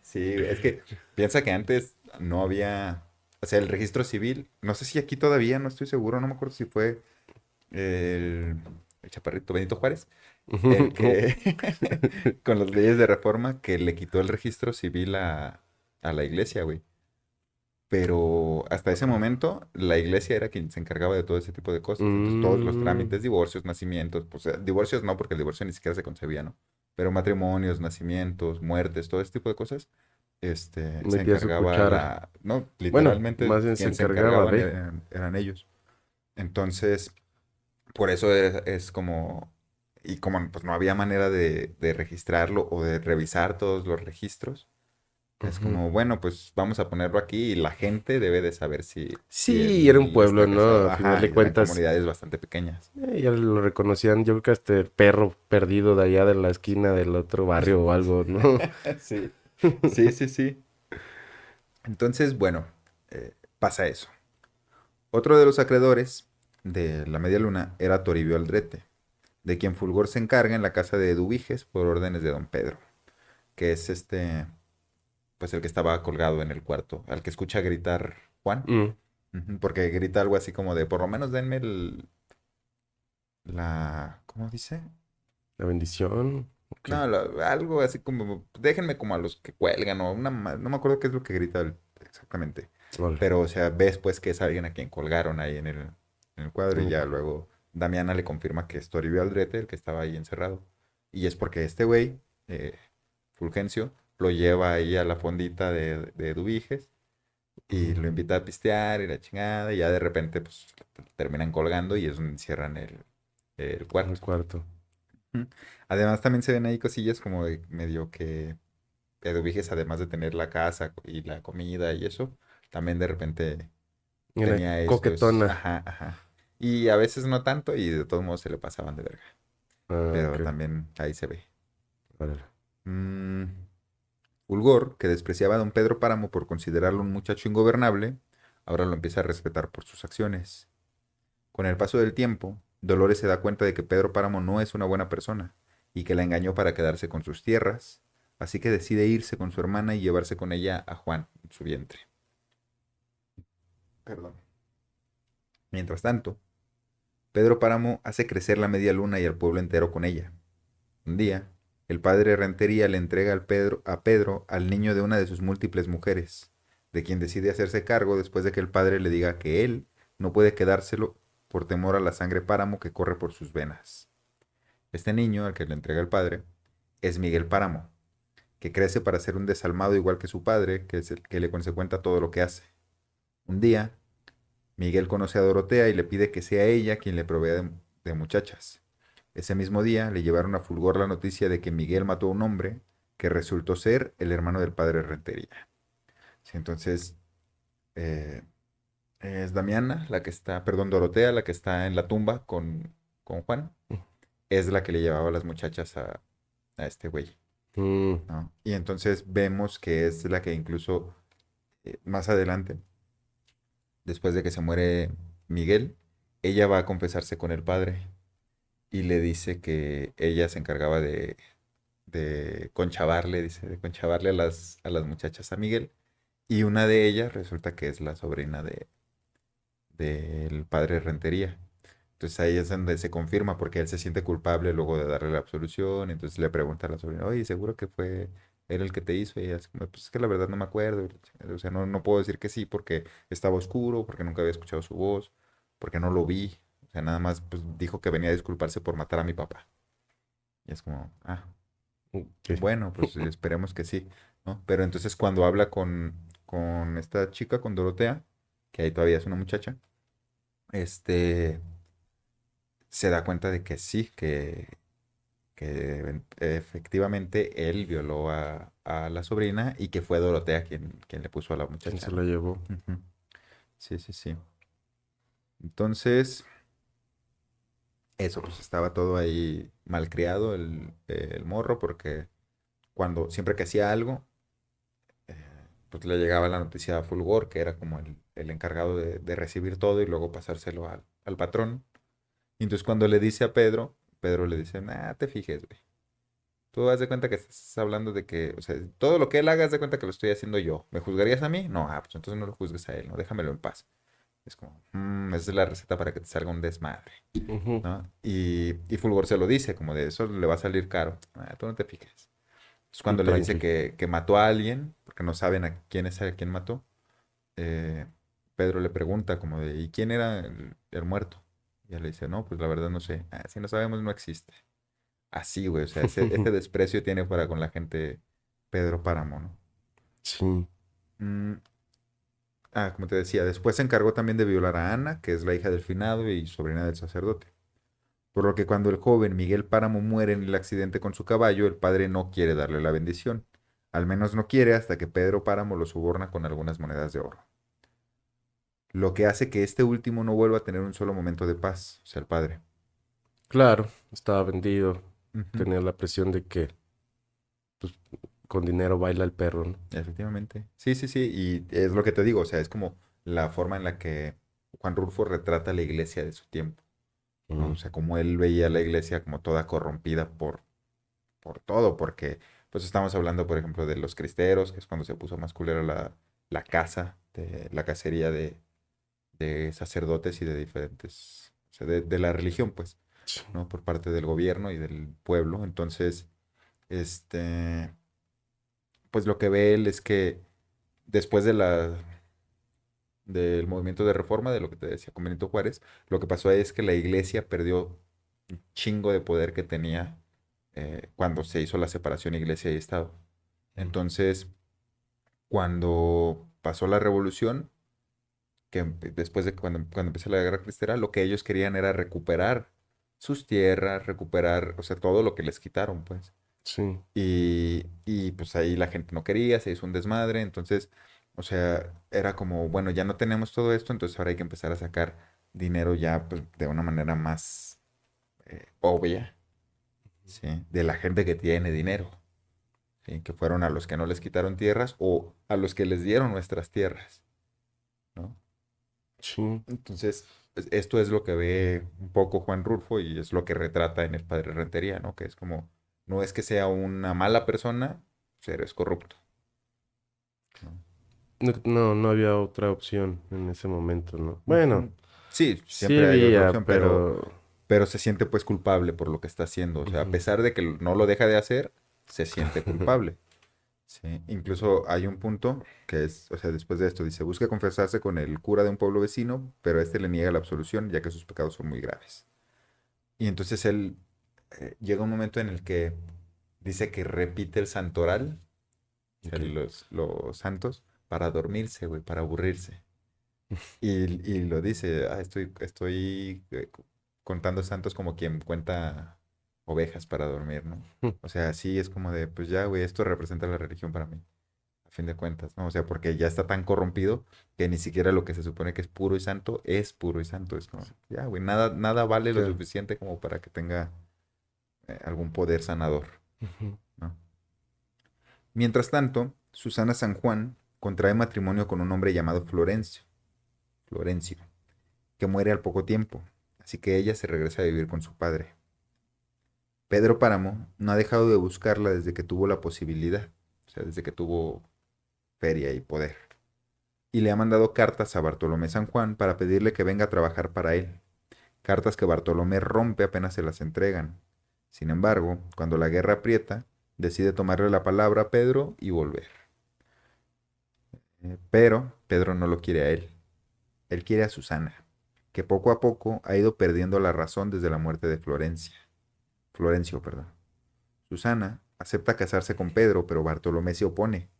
[SPEAKER 1] Sí, güey, es que piensa que antes no había, o sea, el registro civil, no sé si aquí todavía, no estoy seguro, no me acuerdo si fue el, el chaparrito Benito Juárez, el que con las leyes de reforma que le quitó el registro civil a la iglesia, güey. Pero hasta ese momento la iglesia era quien se encargaba de todo ese tipo de cosas. Entonces todos los
[SPEAKER 2] Mm,
[SPEAKER 1] trámites, divorcios, nacimientos, pues divorcios no, porque el divorcio ni siquiera se concebía, ¿no? Pero matrimonios, nacimientos, muertes, todo ese tipo de cosas, se
[SPEAKER 2] metía su
[SPEAKER 1] encargaba
[SPEAKER 2] cuchara.
[SPEAKER 1] no,
[SPEAKER 2] Bueno,
[SPEAKER 1] literalmente
[SPEAKER 2] más bien se
[SPEAKER 1] quien se
[SPEAKER 2] encargaba
[SPEAKER 1] encargaban
[SPEAKER 2] de.
[SPEAKER 1] eran ellos. Entonces, por eso es como, y como pues no había manera de registrarlo o de revisar todos los registros, es
[SPEAKER 2] Ujú.
[SPEAKER 1] como, bueno, pues vamos a ponerlo aquí y la gente debe de saber si
[SPEAKER 2] Sí, era un
[SPEAKER 1] él
[SPEAKER 2] pueblo,
[SPEAKER 1] está
[SPEAKER 2] ¿no?
[SPEAKER 1] casado.
[SPEAKER 2] A final
[SPEAKER 1] Ajá,
[SPEAKER 2] de
[SPEAKER 1] y eran
[SPEAKER 2] cuentas,
[SPEAKER 1] comunidades bastante pequeñas.
[SPEAKER 2] ya lo reconocían, yo creo que hasta el perro perdido de allá de la esquina del otro barrio o algo, ¿no?
[SPEAKER 1] Sí, sí, sí, sí. Entonces, bueno, pasa eso. Otro de los acreedores de la Media Luna era Toribio Aldrete, de quien Fulgor se encarga en la casa de Eduviges por órdenes de don Pedro, que es pues el que estaba colgado en el cuarto, al que escucha gritar Juan.
[SPEAKER 2] Mm,
[SPEAKER 1] Ujú, porque grita algo así como de, por lo menos denme ¿cómo dice?
[SPEAKER 2] la bendición, ok.
[SPEAKER 1] No, algo así como, déjenme como a los que cuelgan o no me acuerdo qué es lo que grita exactamente.
[SPEAKER 2] Órale.
[SPEAKER 1] Pero, o sea, ves pues que es alguien a quien colgaron ahí en el cuadro y ya luego Damiana le confirma que es Toribio Aldrete el que estaba ahí encerrado. Y es porque este güey, eh, Fulgencio, lo lleva ahí a la fondita de Dubiges y lo
[SPEAKER 2] Mm,
[SPEAKER 1] invita a pistear y la chingada, y ya de repente pues terminan colgando y es donde encierran el
[SPEAKER 2] el
[SPEAKER 1] cuarto.
[SPEAKER 2] cuarto.
[SPEAKER 1] Ujú. Además también se ven ahí cosillas como de medio que Eduviges, además de tener la casa y la comida y eso, también de repente
[SPEAKER 2] Era
[SPEAKER 1] tenía estos,
[SPEAKER 2] coquetona.
[SPEAKER 1] ajá, ajá. Y a veces no tanto y de todos modos se le pasaban de verga.
[SPEAKER 2] Ah,
[SPEAKER 1] Pero
[SPEAKER 2] ok.
[SPEAKER 1] también ahí se ve.
[SPEAKER 2] Órale.
[SPEAKER 1] Mm, Fulgor, que despreciaba a don Pedro Páramo por considerarlo un muchacho ingobernable, ahora lo empieza a respetar por sus acciones. Con el paso del tiempo, Dolores se da cuenta de que Pedro Páramo no es una buena persona y que la engañó para quedarse con sus tierras, así que decide irse con su hermana y llevarse con ella a Juan, en su vientre. Perdón. Mientras tanto, Pedro Páramo hace crecer la media luna y al pueblo entero con ella. Un día, el padre Rentería le entrega a Pedro al niño de una de sus múltiples mujeres, de quien decide hacerse cargo después de que el padre le diga que él no puede quedárselo por temor a la sangre Páramo que corre por sus venas. Este niño, al que le entrega el padre, es Miguel Páramo, que crece para ser un desalmado igual que su padre, que es el que le consecuenta todo lo que hace. Un día, Miguel conoce a Dorotea y le pide que sea ella quien le provea de muchachas. Ese mismo día le llevaron a Fulgor la noticia de que Miguel mató a un hombre que resultó ser el hermano del padre Rentería. Sí, entonces, eh, es Damiana la que está, perdón, Dorotea la que está en la tumba con Juan, es la que le llevaba a las muchachas a este güey.
[SPEAKER 2] Mm,
[SPEAKER 1] ¿No? Y entonces vemos que es la que incluso más adelante, después de que se muere Miguel, ella va a confesarse con el padre y le dice que ella se encargaba de conchavarle, dice, de conchavarle a las muchachas a Miguel. Y una de ellas resulta que es la sobrina del padre Rentería. Entonces ahí es donde se confirma porque él se siente culpable luego de darle la absolución. Entonces le pregunta a la sobrina, oye, ¿seguro que fue él el que te hizo? Y ella es como, pues es que la verdad no me acuerdo. O sea, no puedo decir que sí porque estaba oscuro, porque nunca había escuchado su voz, porque no lo vi. O sea, nada más pues, dijo que venía a disculparse por matar a mi papá. Y es como,
[SPEAKER 2] ok.
[SPEAKER 1] bueno, pues esperemos que sí, ¿no? Pero entonces cuando habla con esta chica, con Dorotea, que ahí todavía es una muchacha, este, se da cuenta de que sí, que efectivamente él violó a la sobrina y que fue Dorotea quien le puso a la
[SPEAKER 2] ¿Quién
[SPEAKER 1] muchacha,
[SPEAKER 2] se la
[SPEAKER 1] ¿no?
[SPEAKER 2] llevó?
[SPEAKER 1] Ujú. Sí, sí, sí. Entonces, eso, pues estaba todo ahí malcriado el morro porque siempre que hacía algo, eh, pues le llegaba la noticia a Fulgor, que era como el encargado de recibir todo y luego pasárselo al patrón. Y entonces cuando le dice a Pedro, Pedro le dice, nah, te fijes, güey. Tú haz de cuenta que estás hablando de que, o sea, todo lo que él haga, haz de cuenta que lo estoy haciendo yo. ¿Me juzgarías a mí? No, pues entonces no lo juzgues a él, no, déjamelo en paz. Es como, esa es la receta para que te salga un desmadre,
[SPEAKER 2] Ujú.
[SPEAKER 1] ¿no? Y Fulgor se lo dice, como de eso le va a salir caro. Ah, tú no te fijes. Es
[SPEAKER 2] Tú
[SPEAKER 1] cuando le dice
[SPEAKER 2] tranqui.
[SPEAKER 1] que mató a alguien, porque no saben a quién es el quien mató. eh, Pedro le pregunta como de, ¿y quién era el muerto? Y él le dice, no, pues la verdad no sé. Ah, si no sabemos, no existe. Así, güey, o sea, ese desprecio tiene para con la gente Pedro Páramo, ¿no?
[SPEAKER 2] Sí,
[SPEAKER 1] Mm, como te decía, después se encargó también de violar a Ana, que es la hija del finado y sobrina del sacerdote. Por lo que cuando el joven Miguel Páramo muere en el accidente con su caballo, el padre no quiere darle la bendición. Al menos no quiere hasta que Pedro Páramo lo soborna con algunas monedas de oro. Lo que hace que este último no vuelva a tener un solo momento de paz, o sea, el padre.
[SPEAKER 2] claro, estaba vendido.
[SPEAKER 1] Ujú.
[SPEAKER 2] Tenía la presión de que pues, con dinero baila el perro, ¿no?
[SPEAKER 1] Efectivamente. Sí, sí, sí. Y es lo que te digo, o sea, es como la forma en la que Juan Rulfo retrata la iglesia de su tiempo, ¿no? O
[SPEAKER 2] Mm,
[SPEAKER 1] sea, como él veía la iglesia como toda corrompida por todo, porque pues estamos hablando, por ejemplo, de los cristeros, que es cuando se puso más culera la casa, la cacería de sacerdotes y de diferentes, o sea, de la religión, pues,
[SPEAKER 2] sí,
[SPEAKER 1] ¿no? Por parte del gobierno y del pueblo. Entonces, pues lo que ve él es que después del movimiento de reforma, de lo que te decía con Benito Juárez, lo que pasó es que la iglesia perdió un chingo de poder que tenía cuando se hizo la separación iglesia y Estado.
[SPEAKER 2] mm,
[SPEAKER 1] Entonces, cuando pasó la revolución, después de cuando empezó la guerra cristera, lo que ellos querían era recuperar sus tierras, recuperar, o sea, todo lo que les quitaron, pues.
[SPEAKER 2] sí,
[SPEAKER 1] Y pues ahí la gente no quería, se hizo un desmadre, entonces, o sea, era como, bueno, ya no tenemos todo esto, entonces ahora hay que empezar a sacar dinero ya pues, de una manera más obvia, ¿sí? De la gente que tiene dinero, ¿sí? Que fueron a los que no les quitaron tierras o a los que les dieron nuestras tierras, ¿no?
[SPEAKER 2] sí.
[SPEAKER 1] Entonces, esto es lo que ve un poco Juan Rulfo y es lo que retrata en El Padre Rentería, ¿no? Que es como, no es que sea una mala persona, pero es corrupto, ¿no?
[SPEAKER 2] No, no, no había otra opción en ese momento, ¿no? Bueno,
[SPEAKER 1] Ujú. Sí,
[SPEAKER 2] sí
[SPEAKER 1] siempre hay otra
[SPEAKER 2] había,
[SPEAKER 1] opción,
[SPEAKER 2] pero
[SPEAKER 1] pero se siente pues culpable por lo que está haciendo. O sea, a
[SPEAKER 2] ujú,
[SPEAKER 1] pesar de que no lo deja de hacer, se siente culpable. Sí, incluso hay un punto que es, o sea, después de esto dice, busca confesarse con el cura de un pueblo vecino, pero este le niega la absolución ya que sus pecados son muy graves. Y entonces él llega un momento en el que dice que repite el santoral, o sea,
[SPEAKER 2] ok.
[SPEAKER 1] los santos, para dormirse, güey, para aburrirse. Y lo dice, estoy contando santos como quien cuenta ovejas para dormir, ¿no? O sea, sí es como de, pues ya, güey, esto representa la religión para mí, a fin de cuentas, ¿no? O sea, porque ya está tan corrompido que ni siquiera lo que se supone que es puro y santo es puro y santo. Es como, ya, güey, nada vale lo
[SPEAKER 2] Claro.
[SPEAKER 1] suficiente como para que tenga algún poder sanador,
[SPEAKER 2] Ujú,
[SPEAKER 1] ¿no? Mientras tanto, Susana San Juan contrae matrimonio con un hombre llamado Florencio, que muere al poco tiempo, así que ella se regresa a vivir con su padre. Pedro Páramo no ha dejado de buscarla desde que tuvo la posibilidad, o sea, desde que tuvo feria y poder. Y le ha mandado cartas a Bartolomé San Juan para pedirle que venga a trabajar para él. Cartas que Bartolomé rompe apenas se las entregan. Sin embargo, cuando la guerra aprieta, decide tomarle la palabra a Pedro y volver. Pero Pedro no lo quiere a él. Él quiere a Susana, que poco a poco ha ido perdiendo la razón desde la muerte de Florencio, perdón. Susana acepta casarse con Pedro, pero Bartolomé se opone.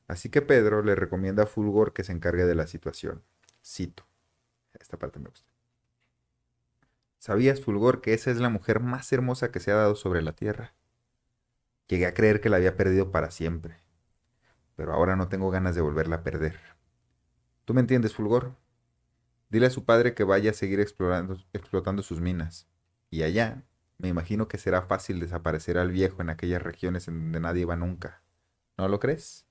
[SPEAKER 1] Así que Pedro le recomienda a Fulgor que se encargue de la situación. Cito, esta parte me gusta. ¿Sabías, Fulgor, que esa es la mujer más hermosa que se ha dado sobre la tierra? Llegué a creer que la había perdido para siempre, pero ahora no tengo ganas de volverla a perder. ¿Tú me entiendes, Fulgor? Dile a su padre que vaya a seguir explotando sus minas. Y allá, me imagino que será fácil desaparecer al viejo en aquellas regiones en donde nadie va nunca. ¿No lo crees?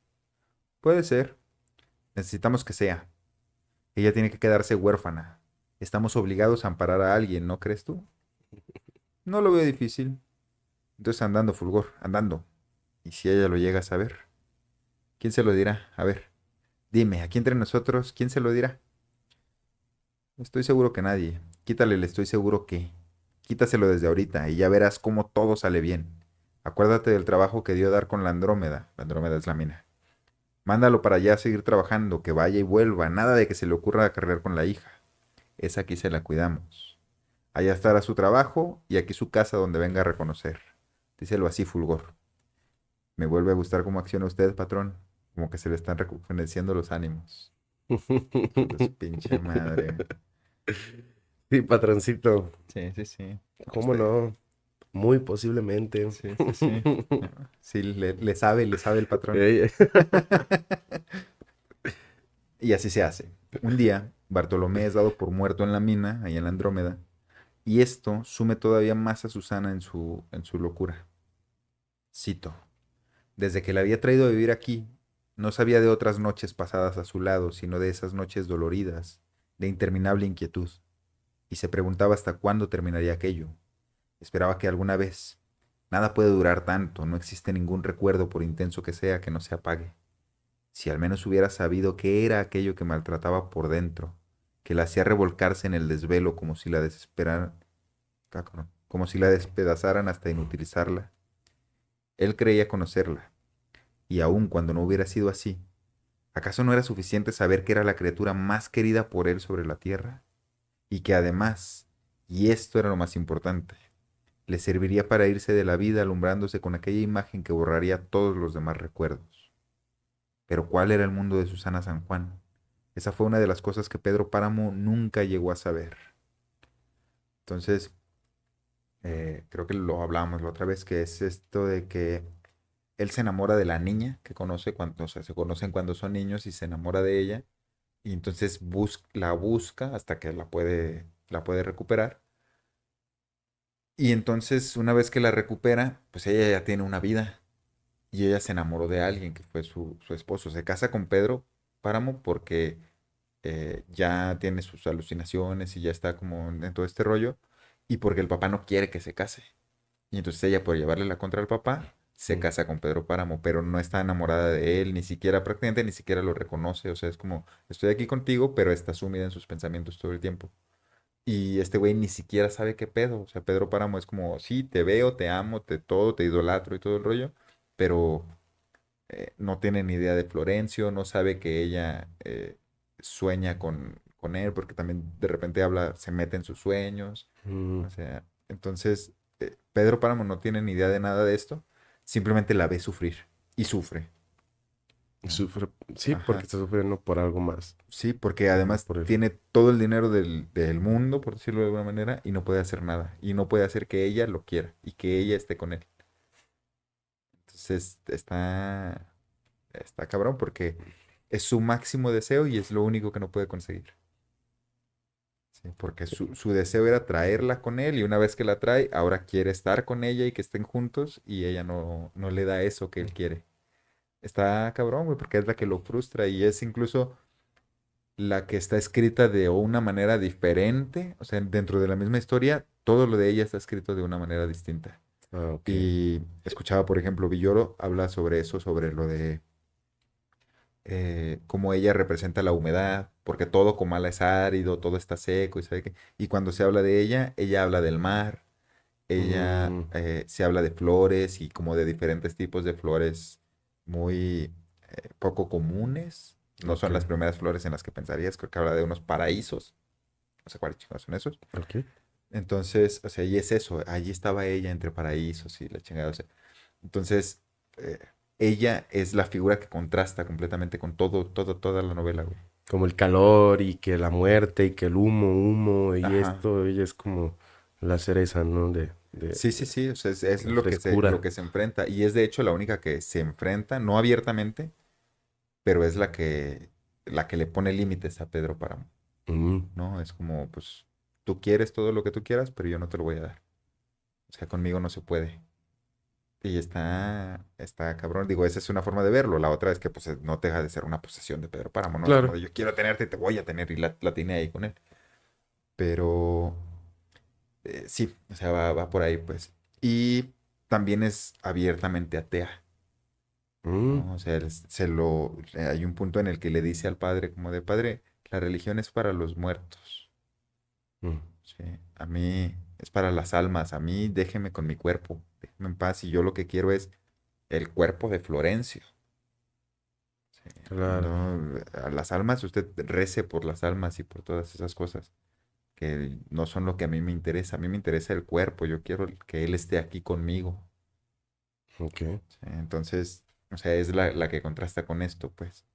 [SPEAKER 1] Puede ser. Necesitamos que sea. Ella tiene que quedarse huérfana. Estamos obligados a amparar a alguien, ¿no crees tú? No lo veo difícil. Entonces andando, Fulgor, andando. ¿Y si ella lo llega a saber? ¿Quién se lo dirá? A ver, dime, aquí entre nosotros, ¿quién se lo dirá? Estoy seguro que nadie. Quítale el estoy seguro que. Quítaselo desde ahorita y ya verás cómo todo sale bien. Acuérdate del trabajo que dio dar con la Andrómeda. La Andrómeda es la mina. Mándalo para allá a seguir trabajando, que vaya y vuelva. Nada de que se le ocurra cargar con la hija. Esa aquí se la cuidamos. Allá estará su trabajo y aquí su casa donde venga a reconocer. Díselo así, Fulgor. Me vuelve a gustar cómo acciona usted, patrón. Como que se le están rejuveneciendo los ánimos. Hijo de su pinche madre.
[SPEAKER 2] Sí, patroncito.
[SPEAKER 1] Sí, sí, sí.
[SPEAKER 2] ¿Cómo no? Muy posiblemente.
[SPEAKER 1] Sí, sí, sí. Sí, le sabe el patrón.
[SPEAKER 2] Ey,
[SPEAKER 1] Y así se hace. Un día, Bartolomé es dado por muerto en la mina, ahí en la Andrómeda, y esto sume todavía más a Susana en su locura. Cito. Desde que la había traído a vivir aquí, no sabía de otras noches pasadas a su lado, sino de esas noches doloridas, de interminable inquietud, y se preguntaba hasta cuándo terminaría aquello. Esperaba que alguna vez. Nada puede durar tanto, no existe ningún recuerdo, por intenso que sea, que no se apague. Si al menos hubiera sabido qué era aquello que maltrataba por dentro, que la hacía revolcarse en el desvelo como si la desesperaran, como si la despedazaran hasta inutilizarla. Él creía conocerla, y aun cuando no hubiera sido así, ¿acaso no era suficiente saber que era la criatura más querida por él sobre la tierra? Y que además, y esto era lo más importante, le serviría para irse de la vida alumbrándose con aquella imagen que borraría todos los demás recuerdos. Pero ¿cuál era el mundo de Susana San Juan? Esa fue una de las cosas que Pedro Páramo nunca llegó a saber. Entonces, creo que lo hablábamos la otra vez, que es esto de que él se enamora de la niña que conoce cuando, o sea, se conocen cuando son niños y se enamora de ella, y entonces la busca hasta que la puede recuperar. Y entonces, una vez que la recupera, pues ella ya tiene una vida. Y ella se enamoró de alguien que fue su esposo. Se casa con Pedro Páramo porque ya tiene sus alucinaciones y ya está como en todo este rollo. Y porque el papá no quiere que se case. Y entonces ella, por llevarle la contra al papá, se casa con Pedro Páramo, pero no está enamorada de él, ni siquiera, prácticamente ni siquiera lo reconoce. O sea, es como, estoy aquí contigo, pero está sumida en sus pensamientos todo el tiempo. Y este güey ni siquiera sabe qué pedo. O sea, Pedro Páramo es como, sí, te veo, te amo, te todo, te idolatro y todo el rollo, pero no tiene ni idea de Florencio, no sabe que ella sueña con él, porque también de repente habla, se mete en sus sueños.
[SPEAKER 2] mm,
[SPEAKER 1] O sea, entonces Pedro Páramo no tiene ni idea de nada de esto, simplemente la ve sufrir y sufre. ¿No?
[SPEAKER 2] sufre, sí, porque
[SPEAKER 1] Ajá.
[SPEAKER 2] está sufriendo por algo más,
[SPEAKER 1] Sí, porque
[SPEAKER 2] no
[SPEAKER 1] además
[SPEAKER 2] por él.
[SPEAKER 1] tiene todo el dinero del mundo, por decirlo de alguna manera, y no puede hacer nada. Y no puede hacer que ella lo quiera y que ella esté con él. Entonces está cabrón porque es su máximo deseo y es lo único que no puede conseguir. Sí, porque su deseo era traerla con él y una vez que la trae, ahora quiere estar con ella y que estén juntos y ella no le da eso que él quiere. Está cabrón, güey, porque es la que lo frustra y es incluso la que está escrita de una manera diferente. O sea, dentro de la misma historia, todo lo de ella está escrito de una manera distinta.
[SPEAKER 2] Ah, ok.
[SPEAKER 1] Y escuchaba, por ejemplo, Villoro habla sobre eso, sobre lo de cómo ella representa la humedad, porque todo Comala es árido, todo está seco, y sabe qué. Y cuando se habla de ella habla del mar, ella
[SPEAKER 2] Mm,
[SPEAKER 1] se habla de flores y como de diferentes tipos de flores muy poco comunes. No
[SPEAKER 2] ok,
[SPEAKER 1] son las primeras flores en las que pensarías, creo que habla de unos paraísos, no sé cuáles chingados son esos.
[SPEAKER 2] ok.
[SPEAKER 1] Entonces, o sea, y es eso, allí estaba ella entre paraísos y la chingada, o sea, entonces, eh, ella es la figura que contrasta completamente con toda la novela, güey.
[SPEAKER 2] Como el calor y que la muerte y que el humo y
[SPEAKER 1] Ajá.
[SPEAKER 2] esto, ella es como la cereza, ¿no?
[SPEAKER 1] Sí, sí, sí, o sea, es
[SPEAKER 2] la
[SPEAKER 1] lo
[SPEAKER 2] frescura.
[SPEAKER 1] que se enfrenta. Y es de hecho la única que se enfrenta, no abiertamente, pero es la que le pone límites a Pedro Páramo,
[SPEAKER 2] Mm,
[SPEAKER 1] ¿no? Es como, pues, tú quieres todo lo que tú quieras, pero yo no te lo voy a dar. O sea, conmigo no se puede. Y está cabrón. Digo, esa es una forma de verlo. La otra es que, pues, no deja de ser una posesión de Pedro Páramo, ¿no? Es como
[SPEAKER 2] claro.
[SPEAKER 1] de yo quiero tenerte y te voy a tener y la tiene ahí con él. Pero sí, o sea, va por ahí, pues. Y también es abiertamente atea,
[SPEAKER 2] Mm,
[SPEAKER 1] ¿no? O sea, hay un punto en el que le dice al padre, como de padre, la religión es para los muertos.
[SPEAKER 2] Mm.
[SPEAKER 1] Sí, a mí es para las almas, a mí déjeme con mi cuerpo, déjeme en paz y yo lo que quiero es el cuerpo de Florencio. Sí,
[SPEAKER 2] Claro.
[SPEAKER 1] no, a las almas usted rece por las almas y por todas esas cosas que no son lo que a mí me interesa. A mí me interesa el cuerpo, yo quiero que él esté aquí conmigo.
[SPEAKER 2] Ok.
[SPEAKER 1] Sí, entonces, o sea, es la que contrasta con esto, pues.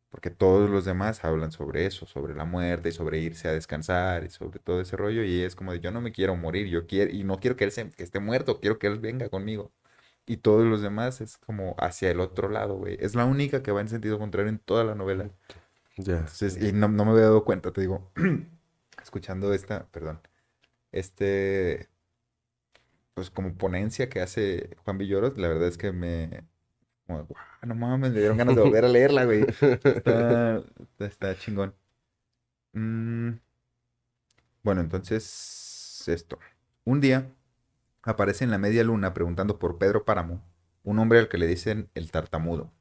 [SPEAKER 1] Porque todos los demás hablan sobre eso, sobre la muerte y sobre irse a descansar y sobre todo ese rollo. Y es como de yo no me quiero morir, yo quiero, y no quiero que que esté muerto, quiero que él venga conmigo. Y todos los demás es como hacia el otro lado, güey. Es la única que va en sentido contrario en toda la novela.
[SPEAKER 2] Ya.
[SPEAKER 1] Entonces, y no me había dado cuenta, te digo, escuchando esta, perdón, este, pues como ponencia que hace Juan Villoro, la verdad es que como, "Guau, no mames, me dieron ganas de volver a leerla, güey. Está chingón. Mm, bueno, entonces, esto. Un día aparece en la media luna preguntando por Pedro Páramo, un hombre al que le dicen el tartamudo.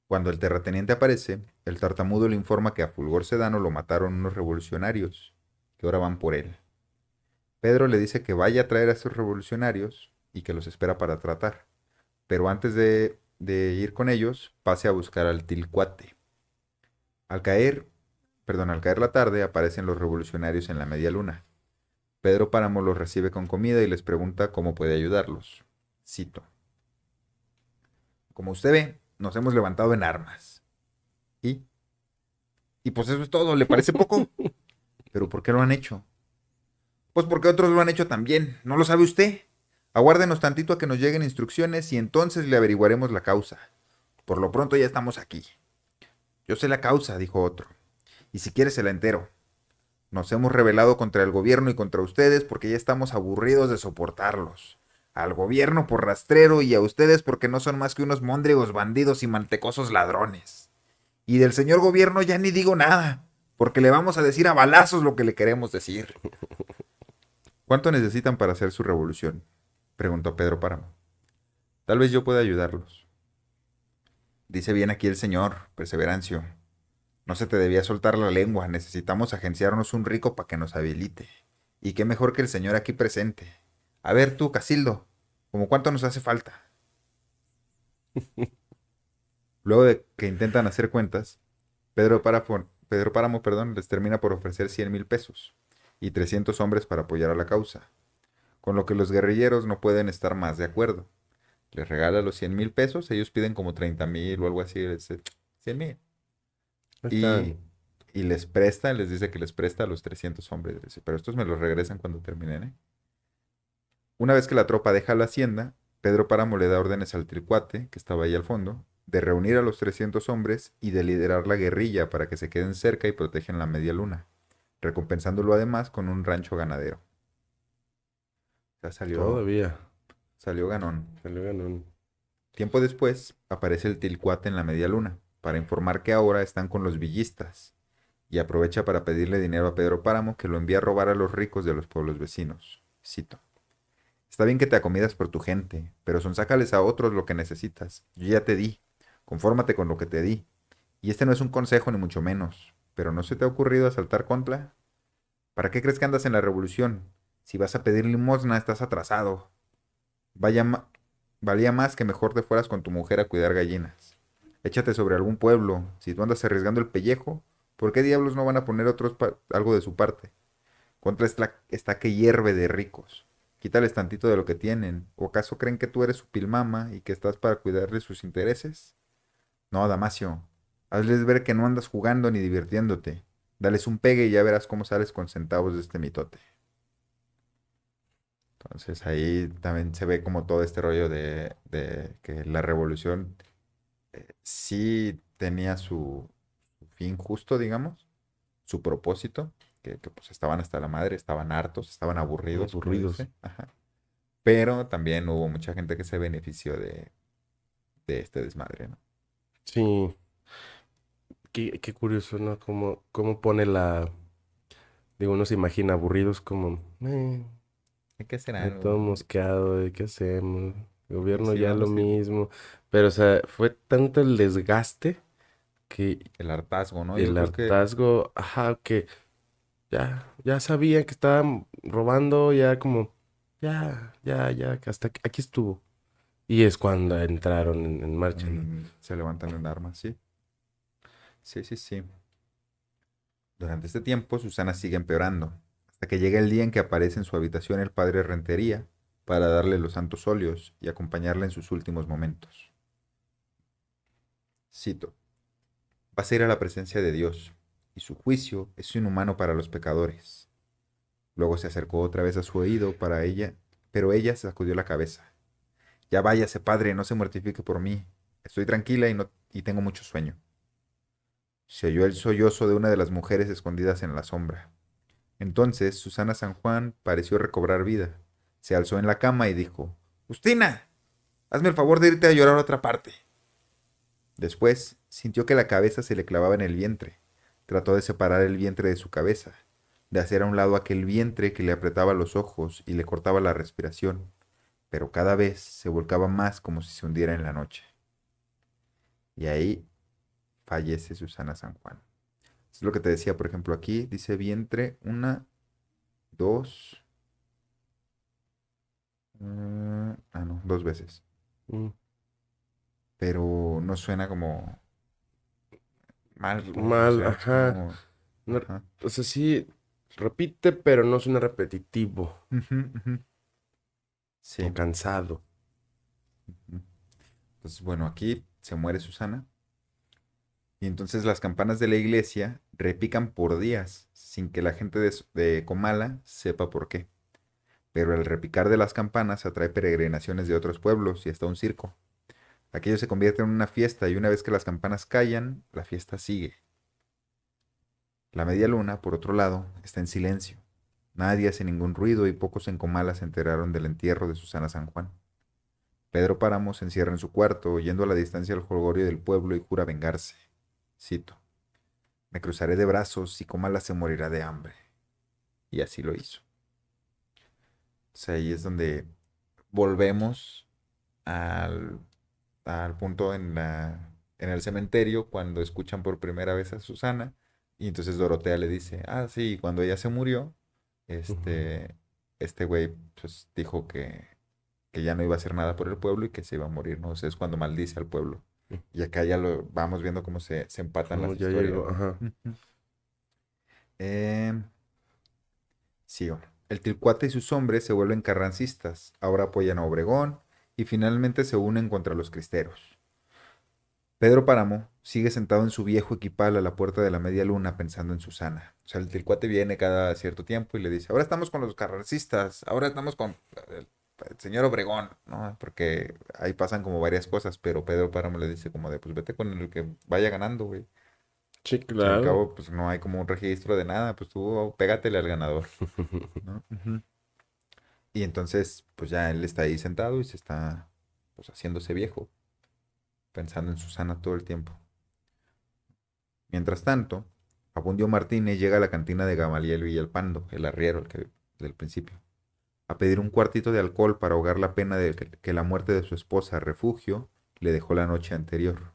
[SPEAKER 1] Cuando el terrateniente aparece, el tartamudo le informa que a Fulgor Sedano lo mataron unos revolucionarios, que ahora van por él. Pedro le dice que vaya a traer a esos revolucionarios y que los espera para tratar, pero antes de ir con ellos, pase a buscar al Tilcuate. Al caer, al caer la tarde, aparecen los revolucionarios en la media luna. Pedro Páramo los recibe con comida y les pregunta cómo puede ayudarlos. Cito: como usted ve, nos hemos levantado en armas. ¿Y? Y pues eso es todo, ¿le parece poco? ¿Pero por qué lo han hecho? Pues porque otros lo han hecho también, ¿no lo sabe usted? Aguárdenos tantito a que nos lleguen instrucciones y entonces le averiguaremos la causa. Por lo pronto ya estamos aquí. Yo sé la causa, dijo otro, y si quiere se la entero. Nos hemos rebelado contra el gobierno y contra ustedes porque ya estamos aburridos de soportarlos. Al gobierno por rastrero y a ustedes porque no son más que unos móndregos bandidos y mantecosos ladrones. Y del señor gobierno ya ni digo nada, porque le vamos a decir a balazos lo que le queremos decir. ¿Cuánto necesitan para hacer su revolución? Preguntó Pedro Páramo. Tal vez yo pueda ayudarlos. Dice bien aquí el señor, Perseverancio. No se te debía soltar la lengua, necesitamos agenciarnos un rico para que nos habilite. Y qué mejor que el señor aquí presente. A ver tú, Casildo, ¿cómo cuánto nos hace falta? Luego de que intentan hacer cuentas, Pedro Páramo, les termina por ofrecer 100,000 pesos y 300 hombres para apoyar a la causa, con lo que los guerrilleros no pueden estar más de acuerdo. Les regala los 100,000 pesos, ellos piden como 30,000 o algo así, 100,000. Y,
[SPEAKER 2] Están.
[SPEAKER 1] y les presta, les dice que les presta a los 300 hombres. Dice, pero estos me los regresan cuando terminen, ¿eh? Una vez que la tropa deja la hacienda, Pedro Páramo le da órdenes al Tricuate, que estaba ahí al fondo, de reunir a los 300 hombres y de liderar la guerrilla para que se queden cerca y protejan la media luna, recompensándolo además con un rancho ganadero. O sea,
[SPEAKER 2] Todavía.
[SPEAKER 1] salió ganón.
[SPEAKER 2] Salió ganón.
[SPEAKER 1] Tiempo después, aparece el Tilcuate en la media luna, para informar que ahora están con los villistas, y aprovecha para pedirle dinero a Pedro Páramo que lo envía a robar a los ricos de los pueblos vecinos. Cito: está bien que te acomidas por tu gente, pero sonsácales a otros lo que necesitas. Yo ya te di. Confórmate con lo que te di. Y este no es un consejo ni mucho menos. Pero ¿no se te ha ocurrido asaltar contra? ¿Para qué crees que andas en la revolución? Si vas a pedir limosna, estás atrasado. Vaya ma- Valía más que mejor te fueras con tu mujer a cuidar gallinas. Échate sobre algún pueblo. Si tú andas arriesgando el pellejo, ¿por qué diablos no van a poner algo de su parte? Contra esta que hierve de ricos. Quítales tantito de lo que tienen. ¿O acaso creen que tú eres su pilmama y que estás para cuidarle sus intereses? No, Damasio. Hazles ver que no andas jugando ni divirtiéndote. Dales un pegue y ya verás cómo sales con centavos de este mitote. Entonces ahí también se ve como todo este rollo de que la revolución sí tenía su fin justo, digamos, su propósito, que pues estaban hasta la madre, estaban hartos, estaban aburridos, como
[SPEAKER 2] Aburridos.
[SPEAKER 1] dice. Ajá. Pero también hubo mucha gente que se benefició de este desmadre, ¿no?
[SPEAKER 2] Sí. Qué curioso, ¿no? Cómo pone la. Digo, uno se imagina aburridos como.
[SPEAKER 1] ¿Qué será?
[SPEAKER 2] De todo mosqueado, ¿de qué hacemos? El
[SPEAKER 1] Pues
[SPEAKER 2] gobierno
[SPEAKER 1] sí,
[SPEAKER 2] ya lo
[SPEAKER 1] vamos a ir.
[SPEAKER 2] mismo. Pero, o sea, fue tanto el desgaste que
[SPEAKER 1] El hartazgo, ¿no? Yo
[SPEAKER 2] el
[SPEAKER 1] creo que
[SPEAKER 2] hartazgo, ajá, que ya sabían que estaban robando, ya como, que hasta aquí estuvo. Y es cuando entraron en marcha, ¿no?
[SPEAKER 1] Se levantan en armas, sí. Sí, sí, sí. Durante este tiempo, Susana sigue empeorando, hasta que llega el día en que aparece en su habitación el padre Rentería para darle los santos óleos y acompañarla en sus últimos momentos. Cito: vas a ir a la presencia de Dios, y su juicio es inhumano para los pecadores. Luego se acercó otra vez a su oído para ella, pero ella se sacudió la cabeza. Ya váyase, padre, no se mortifique por mí. Estoy tranquila y tengo mucho sueño. Se oyó el sollozo de una de las mujeres escondidas en la sombra. Entonces Susana San Juan pareció recobrar vida. Se alzó en la cama y dijo: Justina, hazme el favor de irte a llorar a otra parte. Después sintió que la cabeza se le clavaba en el vientre. Trató de separar el vientre de su cabeza, de hacer a un lado aquel vientre que le apretaba los ojos y le cortaba la respiración, pero cada vez se volcaba más como si se hundiera en la noche. Y ahí fallece Susana San Juan. Es lo que te decía, por ejemplo, aquí dice vientre una, dos, no, dos veces.
[SPEAKER 2] Mm,
[SPEAKER 1] Pero no suena como mal, o
[SPEAKER 2] Mal,
[SPEAKER 1] sea, suena
[SPEAKER 2] ajá.
[SPEAKER 1] como,
[SPEAKER 2] No-
[SPEAKER 1] ajá.
[SPEAKER 2] o sea, sí, repite, pero no suena repetitivo
[SPEAKER 1] Ujú, ujú.
[SPEAKER 2] o
[SPEAKER 1] Sí.
[SPEAKER 2] cansado.
[SPEAKER 1] Ujú. Entonces, bueno, aquí se muere Susana y entonces las campanas de la iglesia repican por días sin que la gente de Comala sepa por qué. Pero el repicar de las campanas atrae peregrinaciones de otros pueblos y hasta un circo. Aquello se convierte en una fiesta y una vez que las campanas callan, la fiesta sigue. La media luna, por otro lado, está en silencio. Nadie hace ningún ruido y pocos en Comala se enteraron del entierro de Susana San Juan. Pedro Páramo se encierra en su cuarto, oyendo a la distancia el jolgorio del pueblo y jura vengarse. Cito: me cruzaré de brazos y Comala se morirá de hambre. Y así lo hizo. O sea, ahí es donde volvemos al, al punto en el cementerio cuando escuchan por primera vez a Susana y entonces Dorotea le dice: ah, sí, cuando ella se murió,
[SPEAKER 2] Ujú.
[SPEAKER 1] este, este güey pues dijo que ya no iba a hacer nada por el pueblo y que se iba a morir, ¿no? O sea, es cuando maldice al pueblo. Y acá ya lo vamos viendo cómo se empatan
[SPEAKER 2] Como
[SPEAKER 1] las
[SPEAKER 2] ya
[SPEAKER 1] historias,
[SPEAKER 2] llegó,
[SPEAKER 1] ¿no?
[SPEAKER 2] ajá.
[SPEAKER 1] Ujú. Sigo. El Tilcuate y sus hombres se vuelven carrancistas, ahora apoyan a Obregón y finalmente se unen contra los cristeros. Pedro Páramo sigue sentado en su viejo equipal a la puerta de la media luna pensando en Susana. O sea, el Tilcuate viene cada cierto tiempo y le dice: ahora estamos con los carrancistas, ahora estamos con el señor Obregón, ¿no? Porque ahí pasan como varias cosas, pero Pedro Páramo le dice como de: pues vete con el que vaya ganando, güey.
[SPEAKER 2] Sí,
[SPEAKER 1] Al fin y al
[SPEAKER 2] claro.
[SPEAKER 1] cabo, pues no hay como un registro de nada, pues tú pégatele al ganador, ¿no? Ujú. Y entonces, pues ya él está ahí sentado y se está, pues, haciéndose viejo, pensando en Susana todo el tiempo. Mientras tanto, Abundio Martínez llega a la cantina de Gamaliel Villalpando, el arriero, el que del principio, a pedir un cuartito de alcohol para ahogar la pena de que la muerte de su esposa, Refugio, le dejó la noche anterior.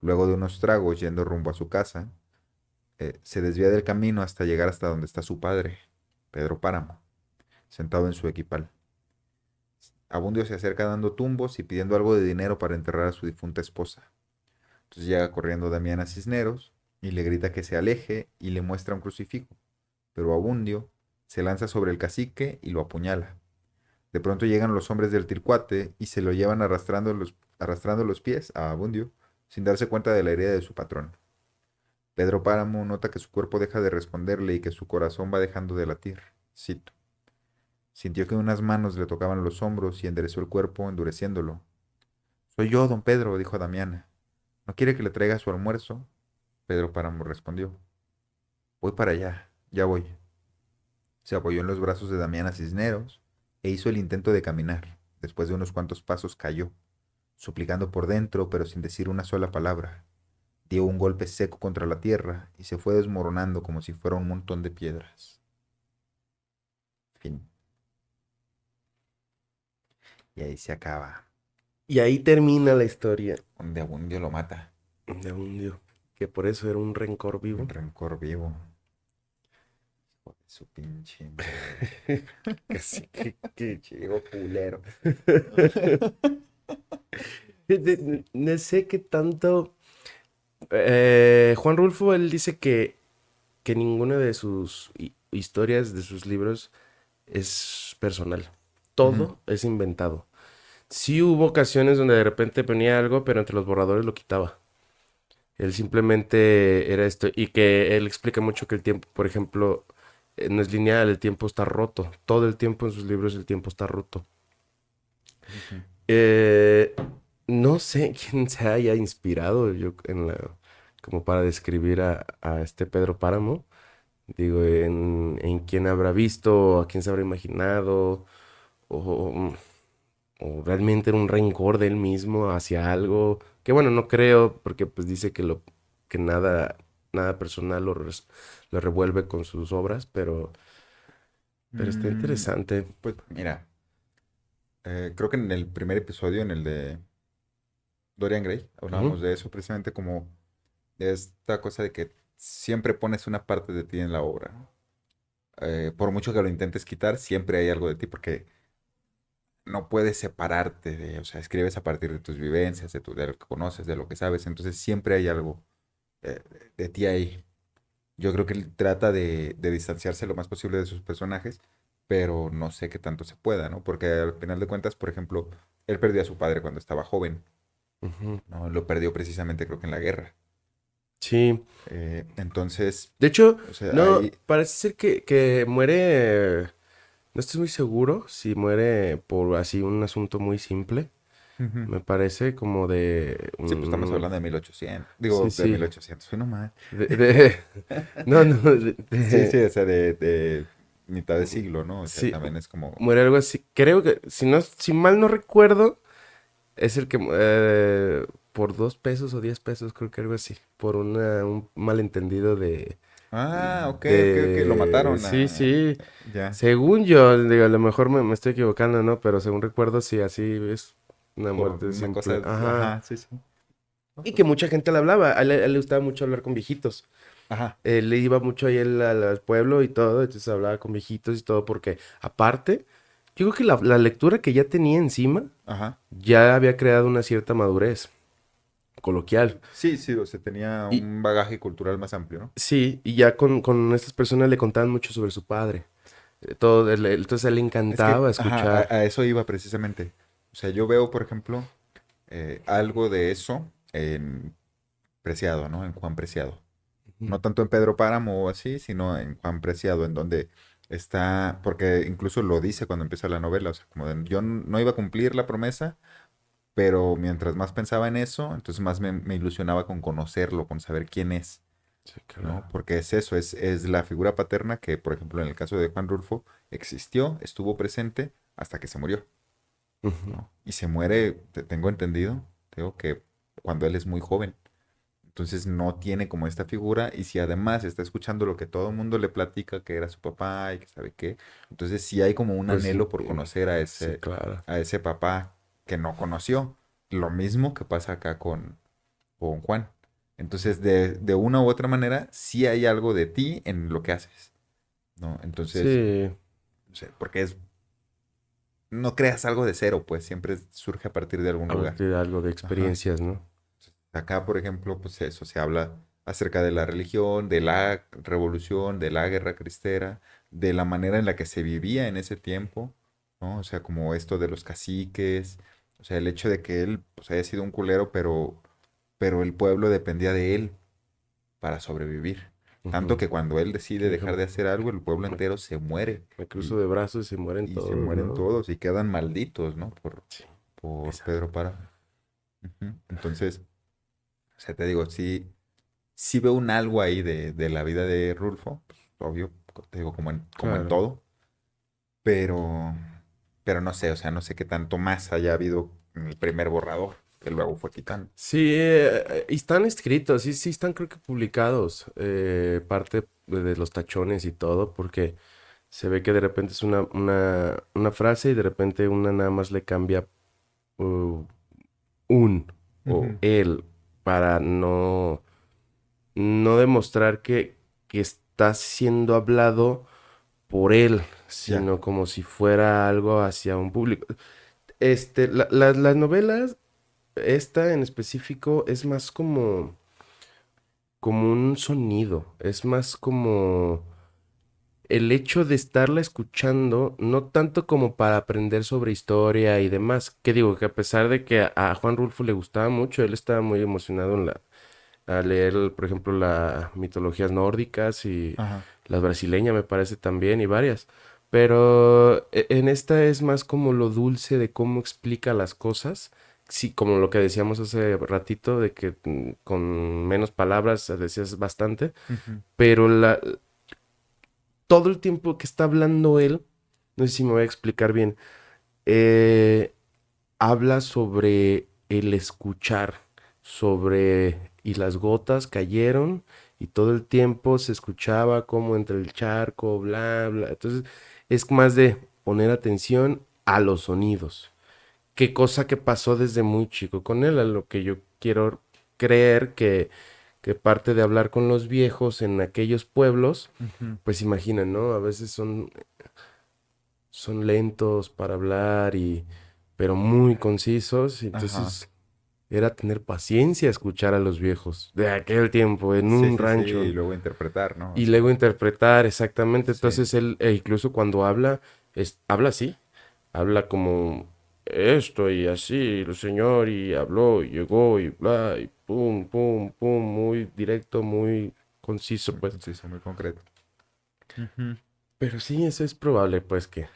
[SPEAKER 1] Luego de unos tragos yendo rumbo a su casa, se desvía del camino hasta llegar donde está su padre, Pedro Páramo, sentado en su equipal. Abundio se acerca dando tumbos y pidiendo algo de dinero para enterrar a su difunta esposa. Entonces llega corriendo Damiana Cisneros y le grita que se aleje y le muestra un crucifijo. Pero Abundio se lanza sobre el cacique y lo apuñala. De pronto llegan los hombres del Tircuate y se lo llevan arrastrando los pies a Abundio, sin darse cuenta de la herida de su patrón. Pedro Páramo nota que su cuerpo deja de responderle y que su corazón va dejando de latir. Cito: sintió que unas manos le tocaban los hombros y enderezó el cuerpo, endureciéndolo. Soy yo, don Pedro, dijo Damiana. ¿No quiere que le traiga su almuerzo? Pedro Páramo respondió: voy para allá, ya voy. Se apoyó en los brazos de Damiana Cisneros e hizo el intento de caminar. Después de unos cuantos pasos cayó, suplicando por dentro, pero sin decir una sola palabra. Dio un golpe seco contra la tierra y se fue desmoronando como si fuera un montón de piedras. Fin. Y ahí se acaba.
[SPEAKER 2] Y ahí termina la historia
[SPEAKER 1] Donde Abundio lo mata.
[SPEAKER 2] de un dios, que por eso era un rencor
[SPEAKER 1] Un
[SPEAKER 2] vivo.
[SPEAKER 1] rencor vivo. Su pinche madre.
[SPEAKER 2] Que sí, que...
[SPEAKER 1] Chico culero.
[SPEAKER 2] No sé qué tanto... Juan Rulfo, él dice que ninguna de sus historias, de sus libros, es personal.
[SPEAKER 1] Ujú.
[SPEAKER 2] Todo es inventado. Sí hubo ocasiones donde de repente ponía algo, pero entre los borradores lo quitaba. Él simplemente era esto. Y que él explica mucho que el tiempo, por ejemplo, no es lineal, el tiempo está roto. Todo el tiempo en sus libros el tiempo está roto.
[SPEAKER 1] Ujú.
[SPEAKER 2] Eh, no sé quién se haya inspirado yo como para describir a este Pedro Páramo. Digo, en quién habrá visto, a quién se habrá imaginado, o, o realmente era un rencor de él mismo hacia algo, que bueno, no creo, porque pues dice que nada personal lo revuelve con sus obras, pero está
[SPEAKER 1] Mm,
[SPEAKER 2] interesante.
[SPEAKER 1] pues mira, creo que en el primer episodio, en el de Dorian Gray,
[SPEAKER 2] Ujú,
[SPEAKER 1] hablábamos de eso, precisamente como de esta cosa de que siempre pones una parte de ti en la obra, ¿no? Por mucho que lo intentes quitar, siempre hay algo de ti, porque no puedes separarte de, o sea, escribes a partir de tus vivencias, de lo que conoces, de lo que sabes, entonces siempre hay algo eh, de ti ahí. Yo creo que él trata de distanciarse lo más posible de sus personajes, pero no sé qué tanto se pueda, ¿no? Porque al final de cuentas, por ejemplo, él perdió a su padre cuando estaba joven,
[SPEAKER 2] ujú.
[SPEAKER 1] ¿no? Lo perdió precisamente creo que en la guerra.
[SPEAKER 2] Sí,
[SPEAKER 1] Entonces,
[SPEAKER 2] de hecho,
[SPEAKER 1] o sea,
[SPEAKER 2] no,
[SPEAKER 1] ahí...
[SPEAKER 2] parece ser que muere, no estoy muy seguro si muere por así un asunto muy simple.
[SPEAKER 1] Ujú.
[SPEAKER 2] Me parece como de
[SPEAKER 1] Sí, pues estamos hablando de 1800,
[SPEAKER 2] sí,
[SPEAKER 1] digo, de
[SPEAKER 2] sí.
[SPEAKER 1] 1800, soy nomás.
[SPEAKER 2] De- no, no,
[SPEAKER 1] Sí, sí, o sea, de mitad de siglo, ¿no? O sea,
[SPEAKER 2] sí,
[SPEAKER 1] también es como...
[SPEAKER 2] muere algo así. Creo que, si mal no recuerdo, es el que por 2 pesos o 10 pesos, creo que algo así. Por un malentendido
[SPEAKER 1] Ah, ok, lo mataron.
[SPEAKER 2] sí, sí.
[SPEAKER 1] Ya,
[SPEAKER 2] Según yo, digo, a lo mejor me estoy equivocando, ¿no? Pero según recuerdo, sí, así es una
[SPEAKER 1] por
[SPEAKER 2] muerte
[SPEAKER 1] una
[SPEAKER 2] simple.
[SPEAKER 1] cosa,
[SPEAKER 2] Ajá.
[SPEAKER 1] ajá, sí, sí. No,
[SPEAKER 2] Y
[SPEAKER 1] pues,
[SPEAKER 2] que mucha gente le hablaba. A él le gustaba mucho hablar con viejitos.
[SPEAKER 1] ajá,
[SPEAKER 2] Él iba mucho ahí al pueblo y todo, entonces hablaba con viejitos y todo, porque aparte, yo creo que la lectura que ya tenía encima
[SPEAKER 1] ajá.
[SPEAKER 2] ya había creado una cierta madurez coloquial.
[SPEAKER 1] Sí, sí, o sea, tenía
[SPEAKER 2] Y
[SPEAKER 1] un bagaje cultural más amplio, ¿no?
[SPEAKER 2] sí, y ya con estas personas le contaban mucho sobre su padre. Entonces a él le
[SPEAKER 1] Es que,
[SPEAKER 2] encantaba
[SPEAKER 1] ajá,
[SPEAKER 2] escuchar.
[SPEAKER 1] a eso iba precisamente. O sea, yo veo, por ejemplo, algo de eso en Preciado, ¿no? En Juan Preciado.
[SPEAKER 2] Ujú,
[SPEAKER 1] No tanto en Pedro Páramo o así, sino en Juan Preciado, en donde está, porque incluso lo dice cuando empieza la novela, o sea, como de, yo no iba a cumplir la promesa, pero mientras más pensaba en eso, entonces más me ilusionaba con conocerlo, con saber quién es,
[SPEAKER 2] sí,
[SPEAKER 1] ¿no?
[SPEAKER 2] claro.
[SPEAKER 1] Porque es eso, es la figura paterna que, por ejemplo, en el caso de Juan Rulfo, existió, estuvo presente hasta que se murió,
[SPEAKER 2] Ujú,
[SPEAKER 1] ¿no? Y se muere, tengo entendido, tengo que cuando él es muy joven. Entonces no tiene como esta figura y si además está escuchando lo que todo el mundo le platica que era su papá y que sabe qué, entonces sí hay como un
[SPEAKER 2] pues
[SPEAKER 1] anhelo por conocer
[SPEAKER 2] sí, claro.
[SPEAKER 1] a ese papá que no conoció. Lo mismo que pasa acá con Juan. Entonces de una u otra manera sí hay algo de ti en lo que haces, ¿no? Entonces,
[SPEAKER 2] Sí,
[SPEAKER 1] o sea, porque es, no creas algo de cero, pues siempre surge a partir de algún
[SPEAKER 2] a ver,
[SPEAKER 1] lugar.
[SPEAKER 2] te da algo de
[SPEAKER 1] Ajá.
[SPEAKER 2] experiencias, ¿no?
[SPEAKER 1] Acá, por ejemplo, pues eso, se habla acerca de la religión, de la revolución, de la guerra cristera, de la manera en la que se vivía en ese tiempo, ¿no? O sea, como esto de los caciques, o sea, el hecho de que él pues, haya sido un culero, pero el pueblo dependía de él para sobrevivir. Tanto
[SPEAKER 2] Ujú.
[SPEAKER 1] que cuando él decide
[SPEAKER 2] Que dijo,
[SPEAKER 1] dejar de hacer algo, el pueblo
[SPEAKER 2] me,
[SPEAKER 1] entero se muere
[SPEAKER 2] me cruzo
[SPEAKER 1] y,
[SPEAKER 2] de brazos y se mueren
[SPEAKER 1] y se
[SPEAKER 2] todos,
[SPEAKER 1] mueren
[SPEAKER 2] ¿no?
[SPEAKER 1] todos y quedan malditos, ¿no?
[SPEAKER 2] Sí,
[SPEAKER 1] Por
[SPEAKER 2] pesado.
[SPEAKER 1] Pedro Páramo. Ujú. Entonces, o sea, te digo, sí veo un algo ahí de la vida de Rulfo, pues, obvio, te digo, como en
[SPEAKER 2] Claro.
[SPEAKER 1] todo, pero, pero no sé, o sea, no sé qué tanto más haya habido en el primer borrador, que luego fue quitando.
[SPEAKER 2] Sí, y están escritos, sí, sí están creo que publicados, parte de los tachones y todo, porque se ve que de repente es una frase y de repente una nada más le cambia uh, un o
[SPEAKER 1] Ujú.
[SPEAKER 2] el para no demostrar que está siendo hablado por él,
[SPEAKER 1] Ya.
[SPEAKER 2] sino como si fuera algo hacia un público. Las novelas, esta en específico, es más como un sonido, es más como el hecho de estarla escuchando, no tanto como para aprender sobre historia y demás, que digo que a pesar de que a Juan Rulfo le gustaba mucho, él estaba muy emocionado a leer, por ejemplo, las mitologías nórdicas y
[SPEAKER 1] Ajá.
[SPEAKER 2] las brasileñas me parece también y varias. Pero en esta es más como lo dulce de cómo explica las cosas. Sí, como lo que decíamos hace ratito, de que con menos palabras decías bastante,
[SPEAKER 1] Ujú.
[SPEAKER 2] pero todo el tiempo que está hablando él, no sé si me voy a explicar bien, eh, habla sobre el escuchar, sobre y las gotas cayeron y todo el tiempo se escuchaba como entre el charco, bla, bla. Entonces es más de poner atención a los sonidos. Qué cosa que pasó desde muy chico con él, a lo que yo quiero creer que parte de hablar con los viejos en aquellos pueblos,
[SPEAKER 1] Ujú.
[SPEAKER 2] pues imaginen, ¿no? A veces son lentos para hablar pero muy concisos. Y
[SPEAKER 1] Ajá.
[SPEAKER 2] entonces era tener paciencia escuchar a los viejos de aquel tiempo en
[SPEAKER 1] Sí,
[SPEAKER 2] un
[SPEAKER 1] sí, sí. Y
[SPEAKER 2] rancho
[SPEAKER 1] luego interpretar, ¿no? O
[SPEAKER 2] y
[SPEAKER 1] sea,
[SPEAKER 2] luego interpretar exactamente.
[SPEAKER 1] sí.
[SPEAKER 2] Entonces él, incluso cuando habla, habla así, habla como esto y así, el señor y habló y llegó y bla y pum, pum, pum, muy directo, muy conciso,
[SPEAKER 1] Muy
[SPEAKER 2] pues.
[SPEAKER 1] conciso, muy concreto. Ujú.
[SPEAKER 2] Pero sí, eso es probable, pues, que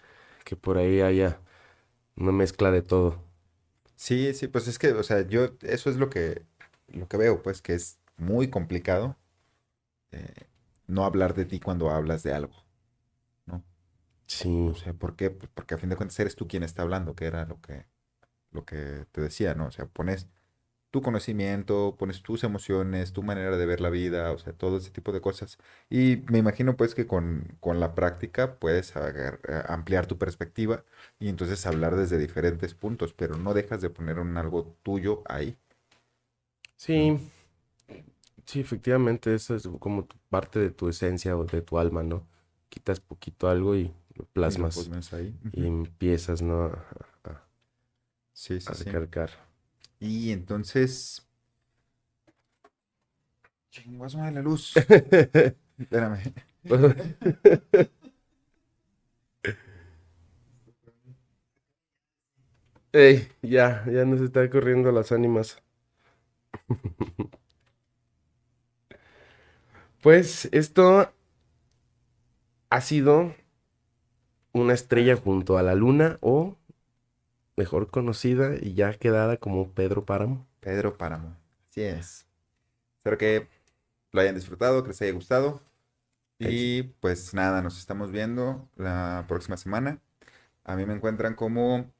[SPEAKER 2] por ahí haya una mezcla de todo.
[SPEAKER 1] Sí, sí, pues es que, o sea, yo, eso es lo que veo, pues, que es muy complicado eh, no hablar de ti cuando hablas de algo, ¿no? O
[SPEAKER 2] Sí,
[SPEAKER 1] sea, ¿por qué? Pues porque a fin de cuentas eres tú quien está hablando, que era lo que te decía, ¿no? O sea, pones tu conocimiento, pones tus emociones, tu manera de ver la vida, o sea, todo ese tipo de cosas. Y me imagino pues que con la práctica puedes ampliar tu perspectiva y entonces hablar desde diferentes puntos, pero no dejas de poner un algo tuyo ahí, ¿no?
[SPEAKER 2] sí, sí, efectivamente, eso es como parte de tu esencia o de tu alma, ¿no? Quitas poquito algo y lo
[SPEAKER 1] Y lo
[SPEAKER 2] plasmas
[SPEAKER 1] pones ahí.
[SPEAKER 2] y
[SPEAKER 1] Ujú.
[SPEAKER 2] empiezas, ¿no?
[SPEAKER 1] Sí,
[SPEAKER 2] A
[SPEAKER 1] sí, sí.
[SPEAKER 2] recargar.
[SPEAKER 1] Y entonces, chinguas de la luz. Espérame.
[SPEAKER 2] Ey, ya nos está corriendo las ánimas. Pues esto ha sido una estrella junto a la luna o mejor conocida y ya quedada como Pedro Páramo.
[SPEAKER 1] Pedro Páramo. Así es. Espero que lo hayan disfrutado, que les haya gustado.
[SPEAKER 2] Ahí sí.
[SPEAKER 1] Y pues nada, nos estamos viendo la próxima semana. A mí me encuentran como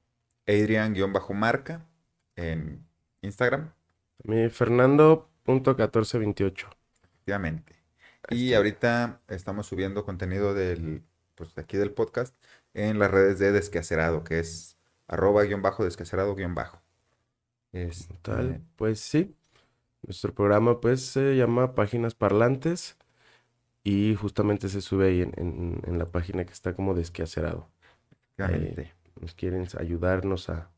[SPEAKER 1] Adrian-marca en Instagram,
[SPEAKER 2] Mi Fernando.1428.
[SPEAKER 1] efectivamente.
[SPEAKER 2] Ahí
[SPEAKER 1] Y
[SPEAKER 2] estoy.
[SPEAKER 1] ahorita estamos subiendo contenido pues, de aquí del podcast en las redes de Desquacerado, que es @desquacerado_.
[SPEAKER 2] Tal,
[SPEAKER 1] Este,
[SPEAKER 2] pues sí. Nuestro programa pues se llama Páginas Parlantes y justamente se sube ahí en la página que está como desquacerado. Ahí
[SPEAKER 1] efectivamente.
[SPEAKER 2] nos quieren ayudarnos a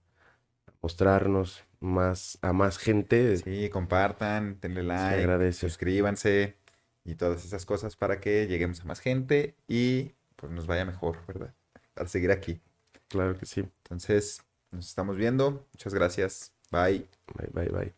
[SPEAKER 2] mostrarnos más a más gente.
[SPEAKER 1] Sí, compartan, denle
[SPEAKER 2] Se
[SPEAKER 1] like,
[SPEAKER 2] agradece.
[SPEAKER 1] suscríbanse y todas esas cosas para que lleguemos a más gente y pues nos vaya mejor, ¿verdad? Para seguir aquí.
[SPEAKER 2] Claro que sí.
[SPEAKER 1] Entonces, nos estamos viendo. Muchas gracias. Bye.
[SPEAKER 2] Bye, bye, bye.